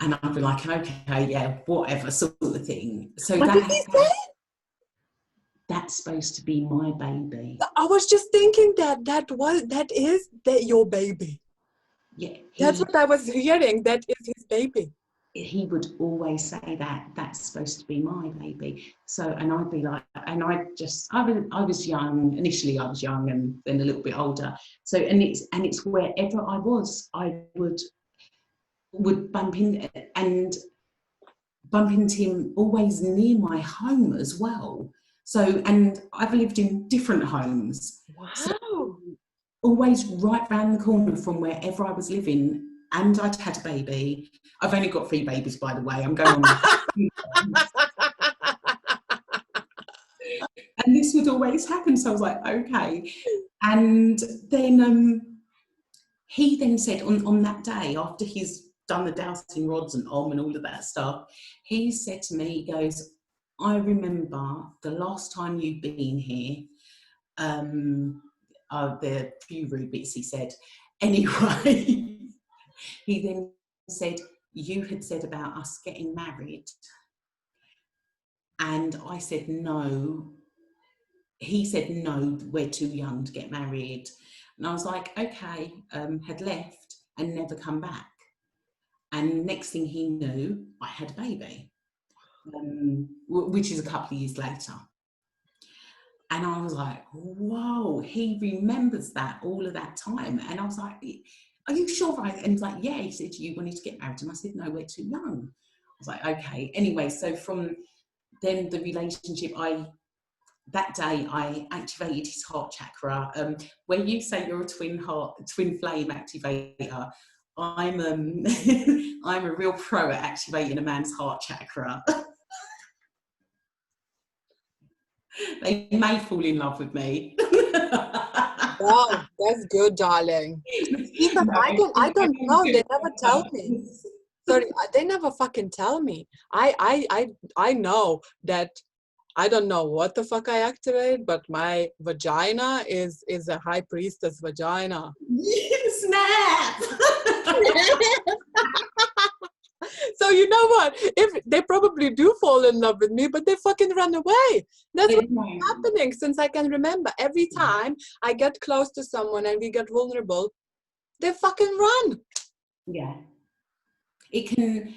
And I'd be like, okay, yeah, whatever, sort of thing. So
what did he say?
That's supposed to be my baby.
I was just thinking that is your baby.
Yeah,
that's what I was hearing. That is his baby.
He would always say that's supposed to be my baby. So, and I'd be like, and I was young. Initially, I was young, and then a little bit older. So, and it's wherever I was, I would bump into him always near my home as well. So, and I've lived in different homes.
Wow.
So always right round the corner from wherever I was living, and I'd had a baby. I've only got 3 babies, by the way. I'm going on. And this would always happen. So I was like, okay. And then he then said on that day, after he's done the dowsing rods and and all of that stuff, he said to me, he goes, I remember the last time you've been here, the few rude bits he said. Anyway, he then said, you had said about us getting married. And I said, no. He said, no, we're too young to get married. And I was like, okay, had left and never come back. And next thing he knew, I had a baby, which is a couple of years later. And I was like, whoa, he remembers that all of that time. And I was like, are you sure? And he's like, yeah. He said, you wanted to get married? And I said, no, we're too young. I was like, okay. Anyway, so from then the relationship, that day I activated his heart chakra. When you say you're a twin flame activator, I'm I'm a real pro at activating a man's heart chakra. They may fall in love with me.
Wow, that's good, darling. Because no, I don't know. They never tell me. Sorry, they never fucking tell me. I know that. I don't know what the fuck I activate, but my vagina is a high priestess vagina.
Snap!
So you know what? If they probably do fall in love with me, but they fucking run away. That's what's happening since I can remember. Every time I get close to someone and we get vulnerable, they fucking run.
Yeah. It can.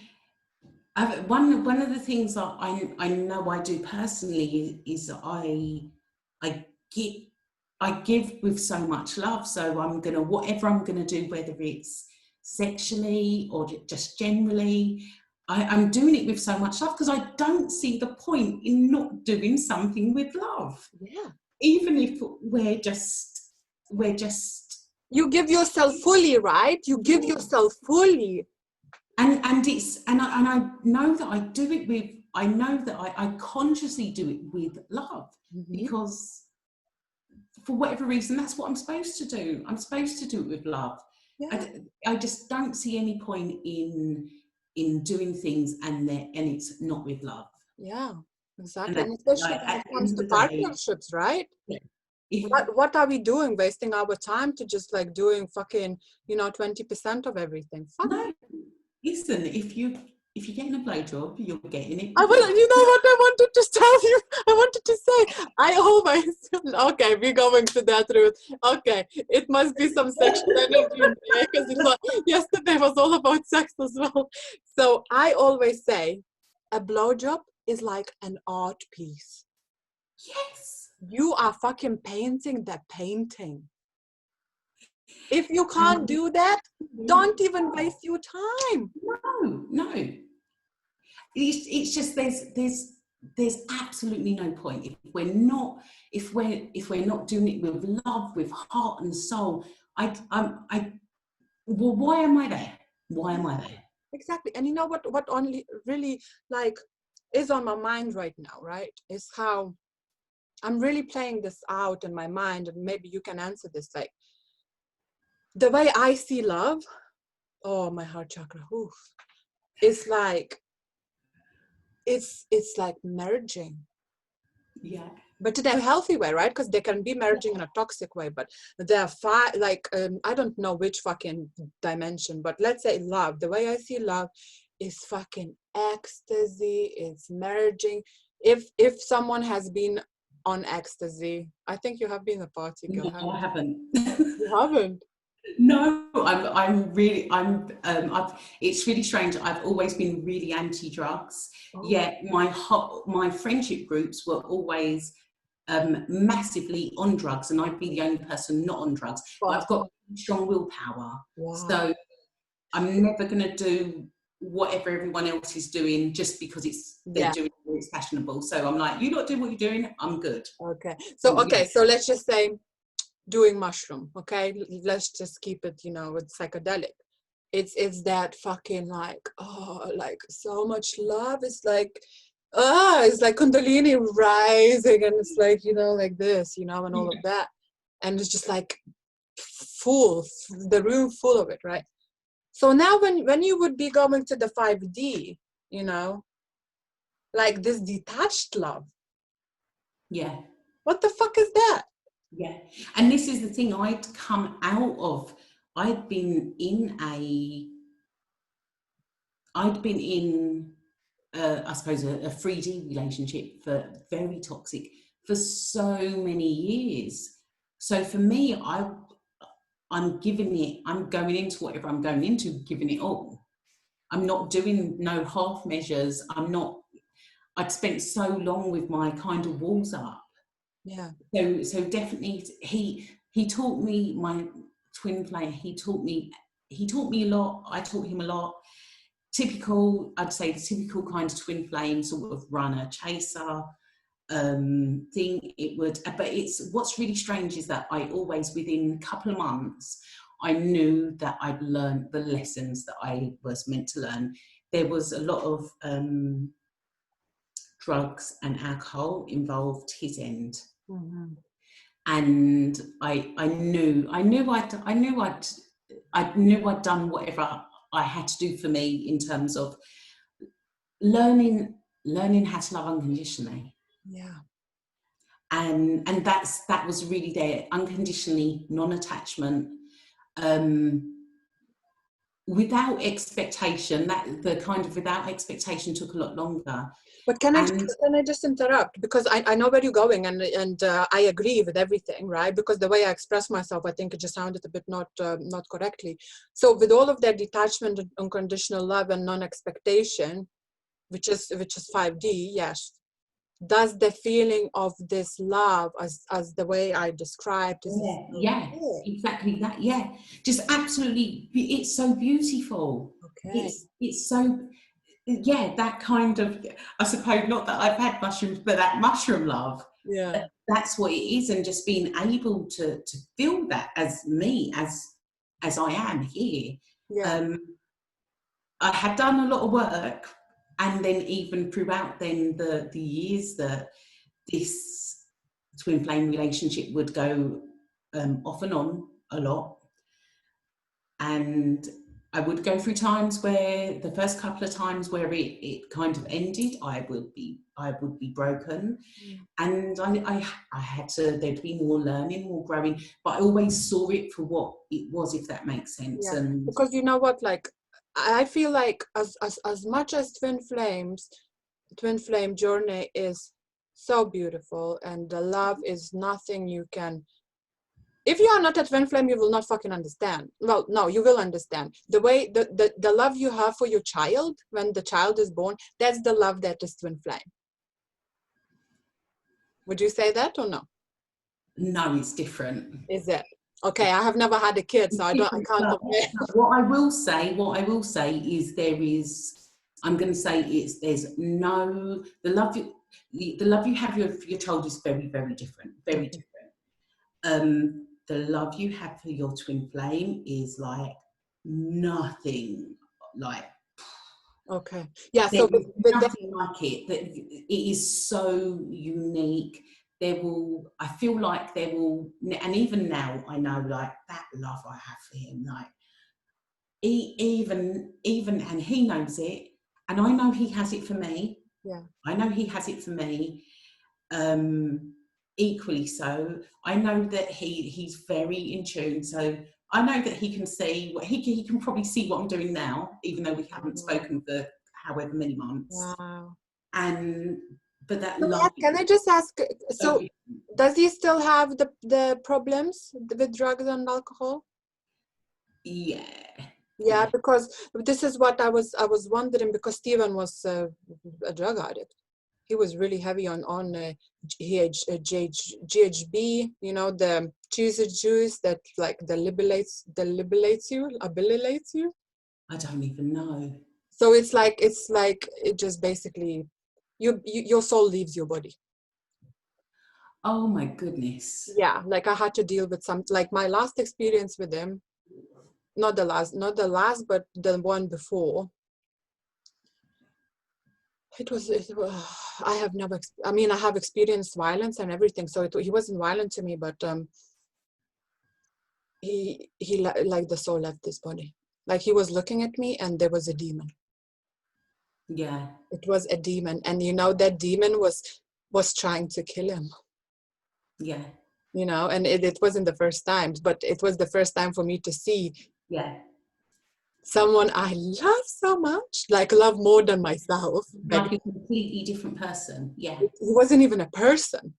One of the things that I know I do personally is I give with so much love. So whatever I'm gonna do, whether it's sexually or just generally, I'm doing it with so much love because I don't see the point in not doing something with love.
Yeah.
Even if we're just.
You give yourself fully, right? You give yourself fully.
And I know that I do it with, I know that I consciously do it with love, because for whatever reason, that's what I'm supposed to do. I'm supposed to do it with love. Yeah. I just don't see any point in doing things and it's not with love.
Yeah, exactly. And especially when it comes to partnerships, right? Yeah. What are we doing? Wasting our time to just like doing fucking, 20% of everything. Fuck.
No. Listen, if you if you're getting a blowjob, you're getting it.
You know what I wanted to tell you? I wanted to say, I always, okay, we're going to that route. Okay, it must be some sexual energy in there, because yesterday was all about sex as well. So I always say, a blowjob is like an art piece.
Yes.
You are fucking painting the painting. If you can't do that, don't even waste your time.
No. It's just there's absolutely no point if we're not doing it with love, with heart and soul. Well, why am I there? Why am I there?
Exactly. And you know what only really like is on my mind right now, right? Is how I'm really playing this out in my mind, and maybe you can answer this. Like the way I see love, oh, my heart chakra, oof, it's like it's like merging.
Yeah.
But in a healthy way, right? Because they can be merging in a toxic way, but there are I don't know which fucking dimension, but let's say love. The way I see love is fucking ecstasy. It's merging. If someone has been on ecstasy, I think you have been a party girl.
No, I haven't.
You haven't?
No, it's really strange. I've always been really anti-drugs.
Oh.
Yet my friendship groups were always massively on drugs, and I'd be the only person not on drugs. But I've got strong willpower.
Wow.
So I'm never going to do whatever everyone else is doing just because they're doing it, it's fashionable. So I'm like, you not do what you're doing, I'm good.
Okay. So let's just say doing mushroom, okay? Let's just keep it, with psychedelic. It's that fucking like, oh, like so much love. It's like, it's like Kundalini rising, and it's like, like this, and all of that. And it's just like the room full of it, right? So now when you would be going to the 5D, like this detached love.
Yeah.
What the fuck is that?
Yeah. And this is the thing, I'd been in I suppose a 3D relationship very toxic for so many years. So for me, I'm going into whatever I'm going into, giving it all. I'm not doing no half measures. I'd spent so long with my kind of walls up.
Yeah.
So definitely he taught me, my twin flame, he taught me a lot. I taught him a lot. I'd say the typical kind of twin flame sort of runner chaser thing. But what's really strange is that I always, within a couple of months, I knew that I'd learned the lessons that I was meant to learn. There was a lot of drugs and alcohol involved his end.
Mm-hmm.
And I knew I'd done whatever I had to do for me in terms of learning how to love unconditionally.
Yeah.
And that was really there, unconditionally, non-attachment, without expectation. That the kind of without expectation took a lot longer.
But can I just interrupt? Because I know where you're going, and I agree with everything, right? Because the way I express myself, I think it just sounded a bit not correctly. So with all of that detachment, unconditional love, and non-expectation, which is 5D, yes. Does the feeling of this love, as the way I described,
exactly that, just absolutely, it's so beautiful.
Okay.
It's so, that kind of, I suppose, not that I've had mushrooms, but that mushroom love, that's what it is. And just being able to feel that as me, as I am here. I had done a lot of work, and then even throughout then the years that this twin flame relationship would go off and on a lot, and I would go through times where the first couple of times where it kind of ended, I would be broken, and I had to, there'd be more learning, more growing, but I always saw it for what it was, if that makes sense. And
because you know what, like I feel like as much as twin flame journey is so beautiful, and the love is nothing you can. If you are not a twin flame, you will not fucking understand. Well, no, you will understand. The way the love you have for your child when the child is born, that's the love that is twin flame. Would you say that or no?
No, it's different.
Is it? Okay, I have never had a kid, so I can't compare.
What I will say is I'm going to say there's no, the love you have for your child is very, very different, very different. The love you have for your twin flame is like nothing, like
Okay, yeah.
there's
So, but
nothing like it. That it is so unique. I feel like there will, and even now I know, like, that love I have for him, like even, and he knows it, and I know he has it for me.
Yeah,
I know he has it for me. Equally so, I know that he's very in tune. So I know that he can see what he can probably see what I'm doing now, even though we haven't spoken for however many months.
wow.
But that
So,
love.
can I just ask? So, does he still have the problems with drugs and alcohol?
Yeah.
Yeah, because this is what I was wondering, because Steven was a drug addict. He was really heavy on GHB, you know, the juice that like debilitates you.
I don't even know.
So it's like it just basically your soul leaves your body.
Oh my goodness.
Yeah, like I had to deal with like my last experience with him, not the last, but the one before. It was I have never, I mean, I have experienced violence and everything, so he wasn't violent to me, but he like the soul left this body. Like he was looking at me and there was a demon.
Yeah.
It was a demon, and you know that demon was trying to kill him.
Yeah.
You know, and it wasn't the first time, but it was the first time for me to see someone I love so much, like love more than myself.
Like a completely different person. Yeah.
He wasn't even a person.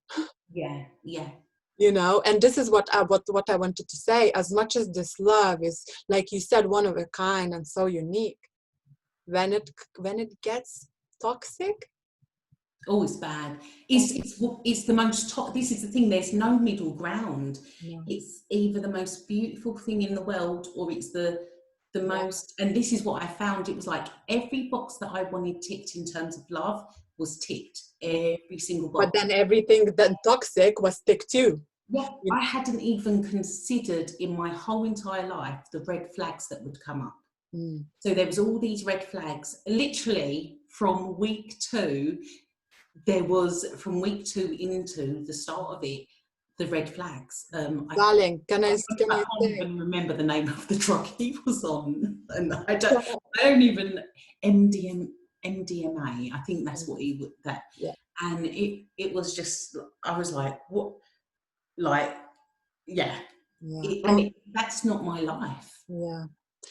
Yeah. Yeah.
You know, and this is what I wanted to say. As much as this love is, like you said, one of a kind and so unique, when it gets toxic,
oh, it's bad. It's the most this is the thing, there's no middle ground.
Yeah.
It's either the most beautiful thing in the world, or it's the most, and this is what I found, it was like every box that I wanted ticked in terms of love was ticked, every single box.
But then everything that toxic was ticked too.
Yeah, I hadn't even considered in my whole entire life the red flags that would come up. So there was all these red flags, literally from week 2. There was, from week 2 into the start of it, the red flags.
Darling, can I
can't even remember the name of the drug he was on, and I don't even MDMA. I think that's what he would that.
Yeah.
And it was just, I was like, what, like, yeah. That's not my life.
Yeah.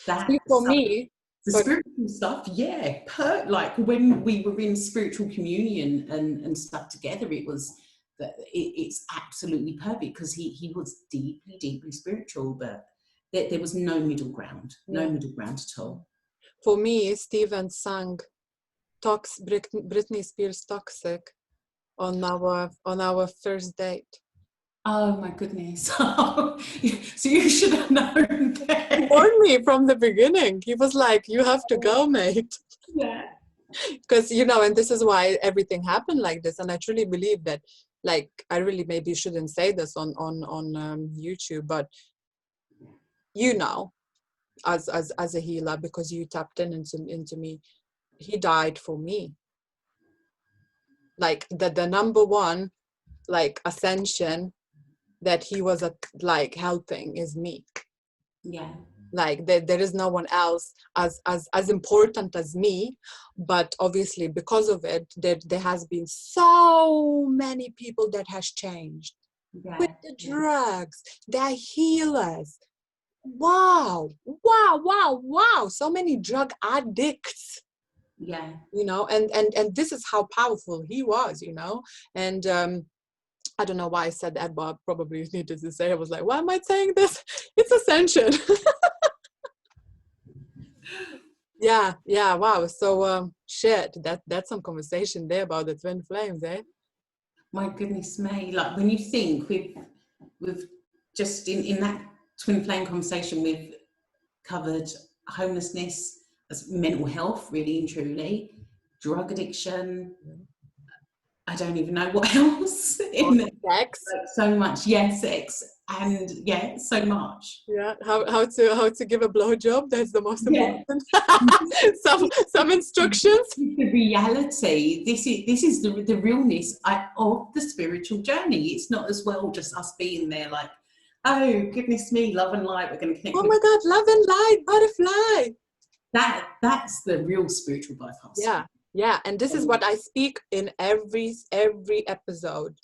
That
for me,
the spiritual stuff, yeah. Like when we were in spiritual communion and stuff together, it was that it's absolutely perfect, because he was deeply, deeply spiritual, but there was no middle ground, no middle ground at all.
For me, Steven sang Britney Spears Toxic on our first date.
Oh my goodness. So you should have known that.
He warned me from the beginning. He was like, you have to go, mate.
Yeah.
Because, you know, and this is why everything happened like this. And I truly believe that, like, I really maybe shouldn't say this on YouTube, but you know, as a healer, because you tapped into me, he died for me. Like the number one, like, ascension that he was like helping is me.
Yeah.
Like there is no one else as important as me, but obviously because of it, there has been so many people that has changed with the drugs. They're healers. wow, wow, wow, wow. So many drug addicts.
Yeah.
You know, and this is how powerful he was, you know. And I don't know why I said that, but probably needed to say. I was like, why am I saying this? It's Ascension. Yeah, yeah, wow. So shit, that's some conversation there about the twin flames, eh?
My goodness me, like when you think we've just in that twin flame conversation, we've covered homelessness as mental health, really and truly, drug addiction. I don't even know what else
Or
in there.
sex.
Like so much, yes, sex, and yeah, so much.
Yeah, how to give a blowjob. That's the most
Yeah.
important. Some instructions.
The reality, this is the realness of the spiritual journey. It's not as well just us being there like, oh goodness me, love and light, we're going to connect
Oh
with
my God, love and light, butterfly.
that's the real spiritual bypass.
Yeah, yeah, and this is what I speak in every episode.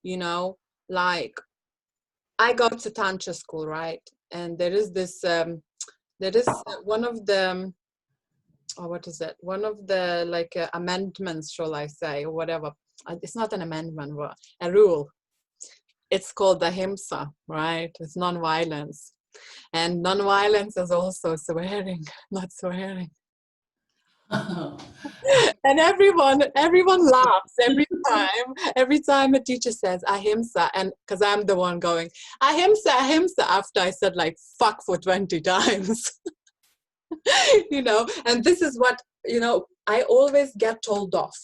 You know, like I go to Tantra school, right? And there is this there is one of the oh, what is it? One of the like amendments, shall I say, or whatever. It's not an amendment, but a rule. It's called the ahimsa, right? It's non-violence. And non-violence is also swearing, not swearing. And everyone laughs every time a teacher says ahimsa, and because I'm the one going ahimsa, ahimsa, after I said like fuck for 20 times. You know, and this is what, you know, I always get told off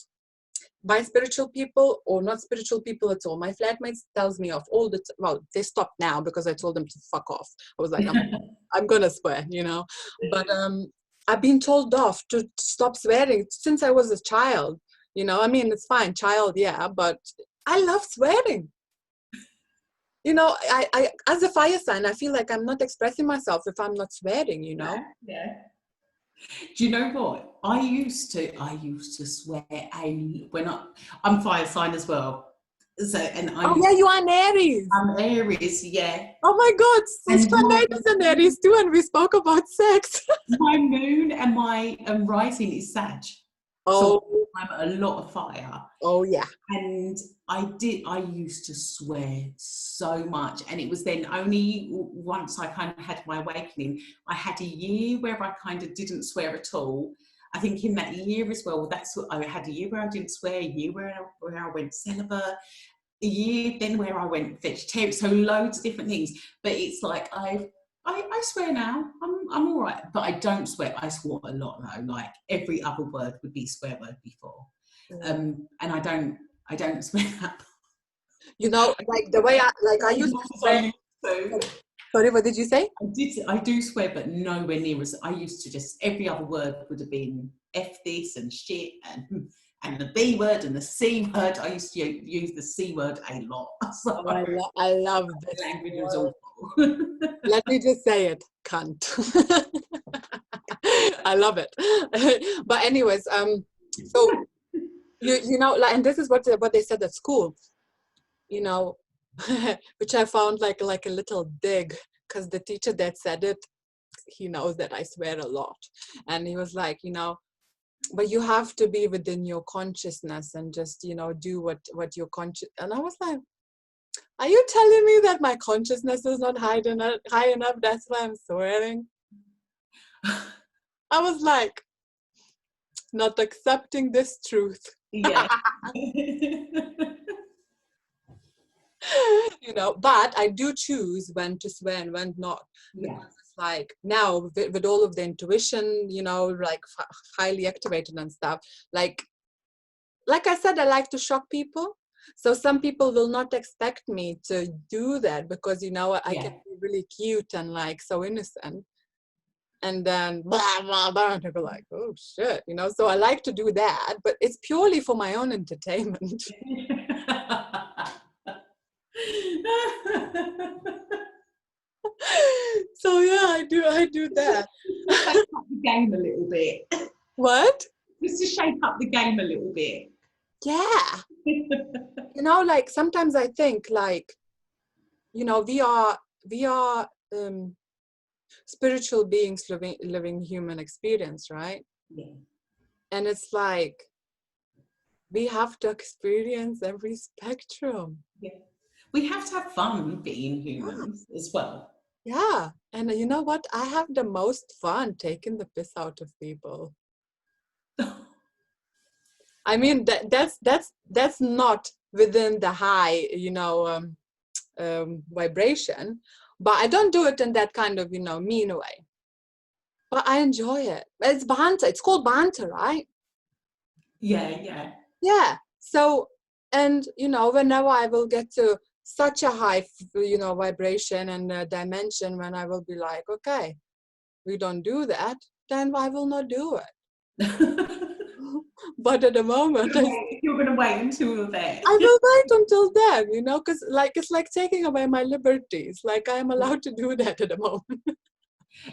by spiritual people, or not spiritual people at all. My flatmates tells me off all the well, they stopped now because I told them to fuck off. I was like, I'm gonna swear, you know. But I've been told off to stop swearing since I was a child. You know, I mean, it's fine, child, yeah, but I love swearing. You know, I as a fire sign, I feel like I'm not expressing myself if I'm not swearing, you know.
Yeah. Do you know what? I used to swear I'm fire sign as well. So and
Oh yeah, you are an Aries.
I'm Aries, yeah.
Oh my God,
And
Sister is an Aries too, and we spoke about sex.
my moon and my rising is Sag.
Oh,
So I'm a lot of fire.
oh yeah.
And I used to swear so much. And it was then only once I kind of had my awakening, I had a year where I kind of didn't swear at all. I think in that year as well, that's what I had, a year where I didn't swear, a year where I went celibate, a year then where I went vegetarian, so loads of different things. But it's like I swear now. I'm all right, but I don't swear. I swore a lot though. Like every other word would be swear word before, and I don't swear that.
You know, like the way I used to swear. Sorry, what did you say?
I do swear, but nowhere near as I used to. Just every other word would have been F this and shit and the B word and the C word. I used to use the C word a lot. So
I love this.
Language was awful.
Let me just say it, cunt. I love it. But anyways, so you know, like, and this is what they said at school, you know, which I found like a little dig, because the teacher that said it, he knows that I swear a lot, and he was like, you know, but you have to be within your consciousness and just, you know, do what your conscious. And I was like, are you telling me that my consciousness is not high enough? That's why I'm swearing. I was like, not accepting this truth.
Yeah.
You know, but I do choose when to swear and when not.
Yeah.
Because it's like now with all of the intuition, you know, like highly activated and stuff, like I said, I like to shock people. So some people will not expect me to do that because, you know, I can be really cute and like so innocent. And then blah, blah, blah, and people like, oh shit, you know. So I like to do that, but it's purely for my own entertainment. So yeah, I do that.
Shake up the game a little bit.
What?
Just to shake up the game a little bit.
Yeah. You know, like sometimes I think like, you know, we are spiritual beings living human experience, right?
Yeah.
And it's like, we have to experience every spectrum.
Yeah. We have to have fun being humans as well.
Yeah. And you know what? I have the most fun taking the piss out of people. I mean, that's not within the high, vibration, but I don't do it in that kind of, mean way. But I enjoy it. It's banter. It's called banter, right?
Yeah, yeah.
Yeah. So, and, whenever I will get to such a high, vibration and dimension, when I will be like, okay, we don't do that, then I will not do it. But at the moment,
You're going to wait until you're there.
I will wait until then, because it's like taking away my liberties. Like, I am allowed to do that at the moment.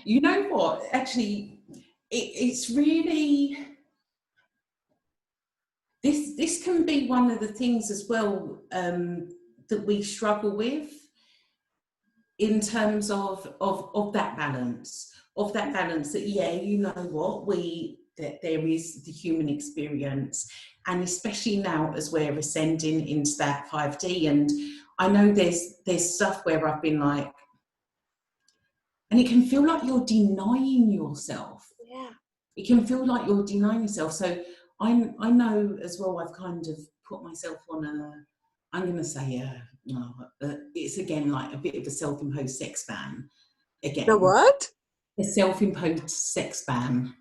You know what? Actually, it's really, this can be one of the things as well that we struggle with in terms of that balance. Of that balance that, yeah, you know what, that there is the human experience, and especially now as we're ascending into that 5D, and I know there's stuff where I've been like, and it can feel like you're denying yourself.
Yeah.
It can feel like you're denying yourself. So I know as well, I've kind of put myself on I'm going to say, it's again like a bit of a self-imposed sex ban. Again.
The what?
A self-imposed sex ban.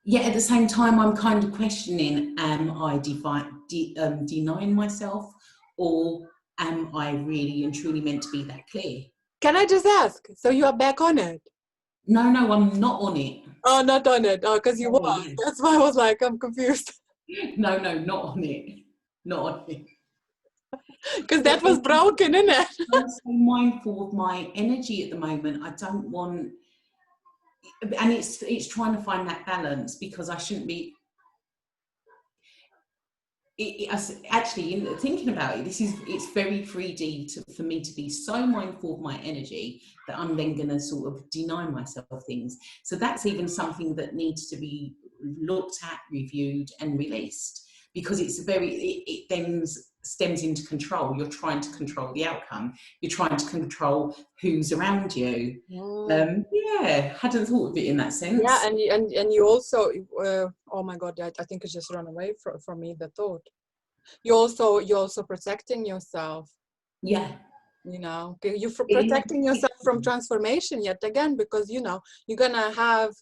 Yet at the same time, I'm kind of questioning, am I denying myself, or am I really and truly meant to be that clear?
Can I just ask? So you are back on it?
No, I'm not on it.
Oh, not on it. Oh, because you were.
Yeah.
That's why I was like, I'm confused.
No, not on it. Not on it.
Because that was broken, isn't it?
I'm so mindful of my energy at the moment. I don't want, and it's trying to find that balance, because I shouldn't be. Actually, in thinking about it, it's very 3D for me to be so mindful of my energy that I'm then going to sort of deny myself things. So that's even something that needs to be looked at, reviewed, and released, because it then stems into control. You're trying to control the outcome. You're trying to control who's around you. Yeah, hadn't thought of it in that sense.
Yeah, and you also, oh my God, I think it just ran away from me, the thought. You're also protecting yourself.
Yeah.
You're protecting yourself from transformation yet again, because, you're going to have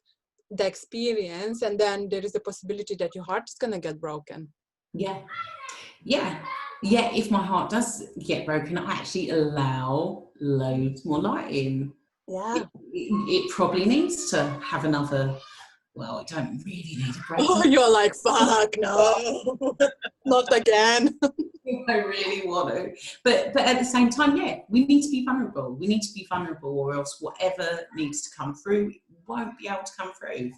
the experience, and then there is a possibility that your heart is going to get broken.
Yeah. If my heart does get broken, I actually allow loads more light in.
Yeah.
It probably needs to have another, well, it don't really need a break.
Oh, you're like, fuck, no, not again.
I really want to. But at the same time, yeah, we need to be vulnerable. We need to be vulnerable, or else whatever needs to come through won't be able to come through.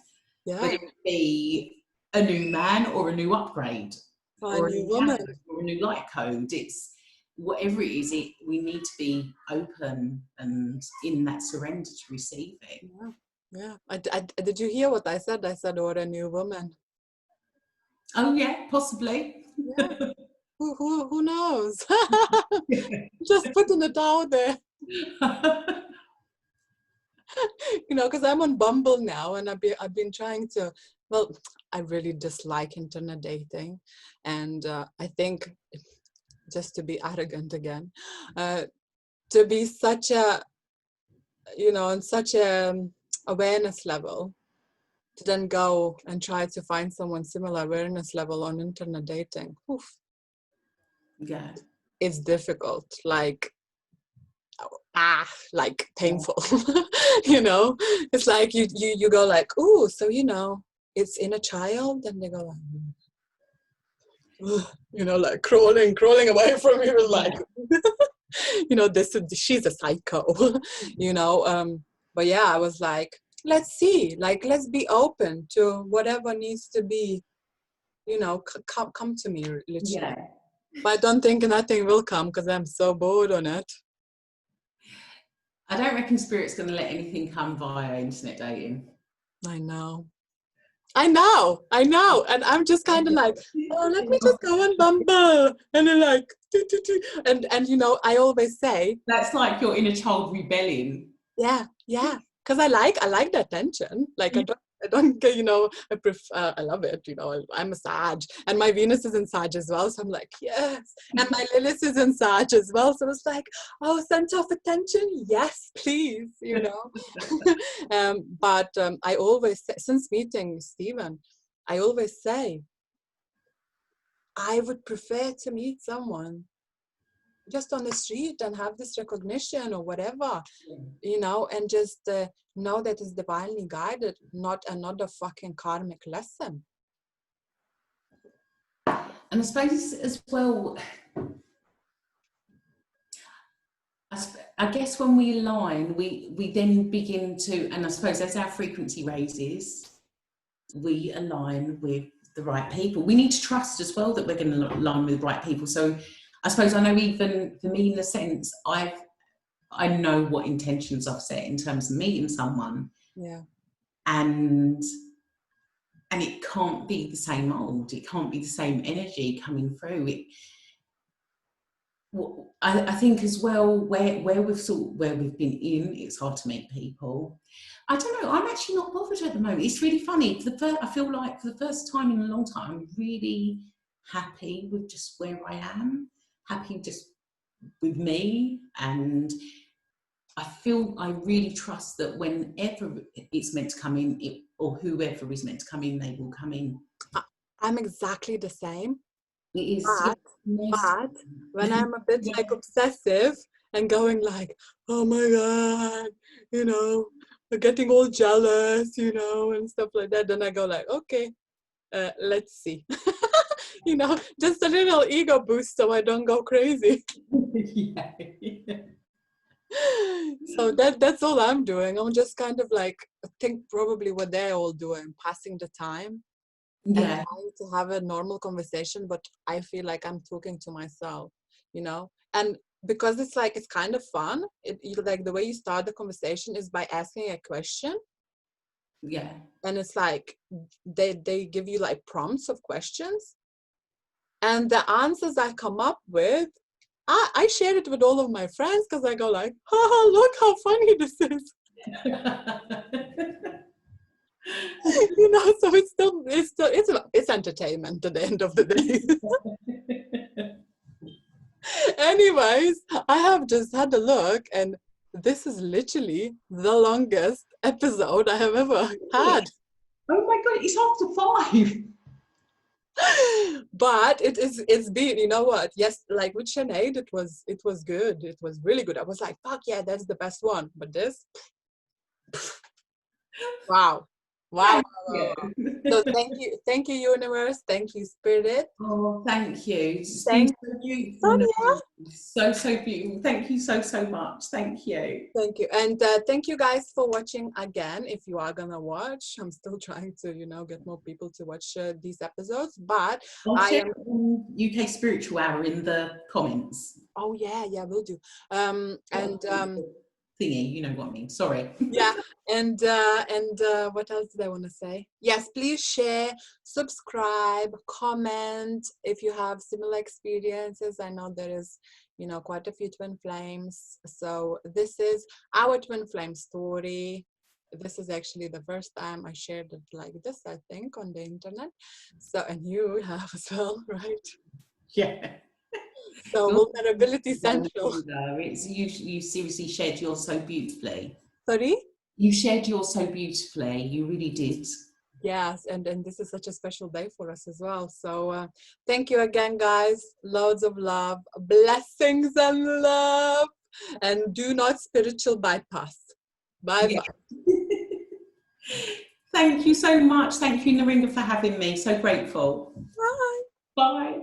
Yeah.
But it would be a new man or a new upgrade.
Or a new woman.
Or a new light code. It's whatever it is, we need to be open and in that surrender to receive it.
Yeah. Did you hear what I said? I said, or a new woman.
Oh yeah, possibly.
Yeah. Who knows? Just putting it out there. Because I'm on Bumble now, and I've been trying to, well, I really dislike internet dating, and I think, just to be arrogant again, to be such a, on such a awareness level, to then go and try to find someone similar awareness level on internet dating. Oof.
Yeah,
it's difficult, like painful. It's like you go like, oh, so it's in a child, and they go like, like crawling away from you, like she's a psycho. But yeah, I was like, let's see, like, let's be open to whatever needs to be, come to me, literally.
Yeah.
But I don't think nothing will come, because I'm so bored on it.
I don't reckon Spirit's going to let anything come via internet dating.
I know. And I'm just kind of like, oh, let me just go on Bumble. And then like, and you know, I always say.
That's like your inner child rebelling.
Yeah. Because I like the attention. Like, I don't, you know, I love it, you know, I'm a Sag, and my Venus is in Sag as well, so I'm like, yes, and my Lilith is in Sag as well, so it's like, oh, center of attention, yes, please, you know. But I always say, since meeting Stephen, I always say, I would prefer to meet someone just on the street and have this recognition or whatever, you know, and just know that it's divinely guided, not another fucking karmic lesson.
And I suppose as well, I guess when we align, we then begin to, and I suppose as our frequency raises, we align with the right people. We need to trust as well that we're going to align with the right people. So I suppose I know, even for me, in a sense, I know what intentions I've set in terms of meeting someone.
Yeah.
And it can't be the same old. It can't be the same energy coming through. I think as well, where we've been in, it's hard to meet people. I don't know. I'm actually not bothered at the moment. It's really funny. I feel like for the first time in a long time, I'm really happy with just where I am. Happy just with me, and I really trust that whenever it's meant to come in, or whoever is meant to come in, they will come in.
I'm exactly the same.
It is.
But when I'm a bit like obsessive and going like, oh my God, you know, getting all jealous, you know, and stuff like that, then I go like, okay, let's see. You know, just a little ego boost so I don't go crazy.
Yeah.
So that's all I'm doing. I'm just kind of like, I think probably what they're all doing, passing the time.
Yeah.
And trying to have a normal conversation, but I feel like I'm talking to myself, you know, and because it's like, it's kind of fun. Like the way you start the conversation is by asking a question.
Yeah.
And it's like, they give you like prompts of questions, and the answers I come up with, I share it with all of my friends, because I go like, haha, look how funny this is. You know, so it's entertainment at the end of the day. Anyways, I have just had a look, and this is literally the longest episode I have ever had.
Oh my God, it's after 5.
But it's been, you know what? Yes, like with Sinead, it was good. It was really good. I was like, fuck yeah, that's the best one. But this, wow. So thank you, universe. Thank you, spirit.
Oh, thank you.
Thank
you,
Sonya.
So beautiful. Thank you so much. Thank you.
Thank you, and thank you guys for watching again. If you are gonna watch, I'm still trying to, you know, get more people to watch these episodes. But
I'll share UK Spiritual Hour in the comments.
Oh yeah, we'll do.
Thingy, you know what I mean. Sorry.
Yeah, and what else did I want to say? Yes, please share, subscribe, comment if you have similar experiences. I know there is, you know, quite a few twin flames. So this is our twin flame story. This is actually the first time I shared it like this, I think, on the internet. So, and you have as well, right?
Yeah.
So vulnerability central.
It's you seriously shared yours so beautifully.
Sorry?
You shared yours so beautifully. You really did.
Yes, and this is such a special day for us as well. So thank you again, guys. Loads of love, blessings and love, and do not spiritual bypass. Bye bye.
Thank you so much. Thank you, Naringa, for having me. So grateful.
Bye.
Bye.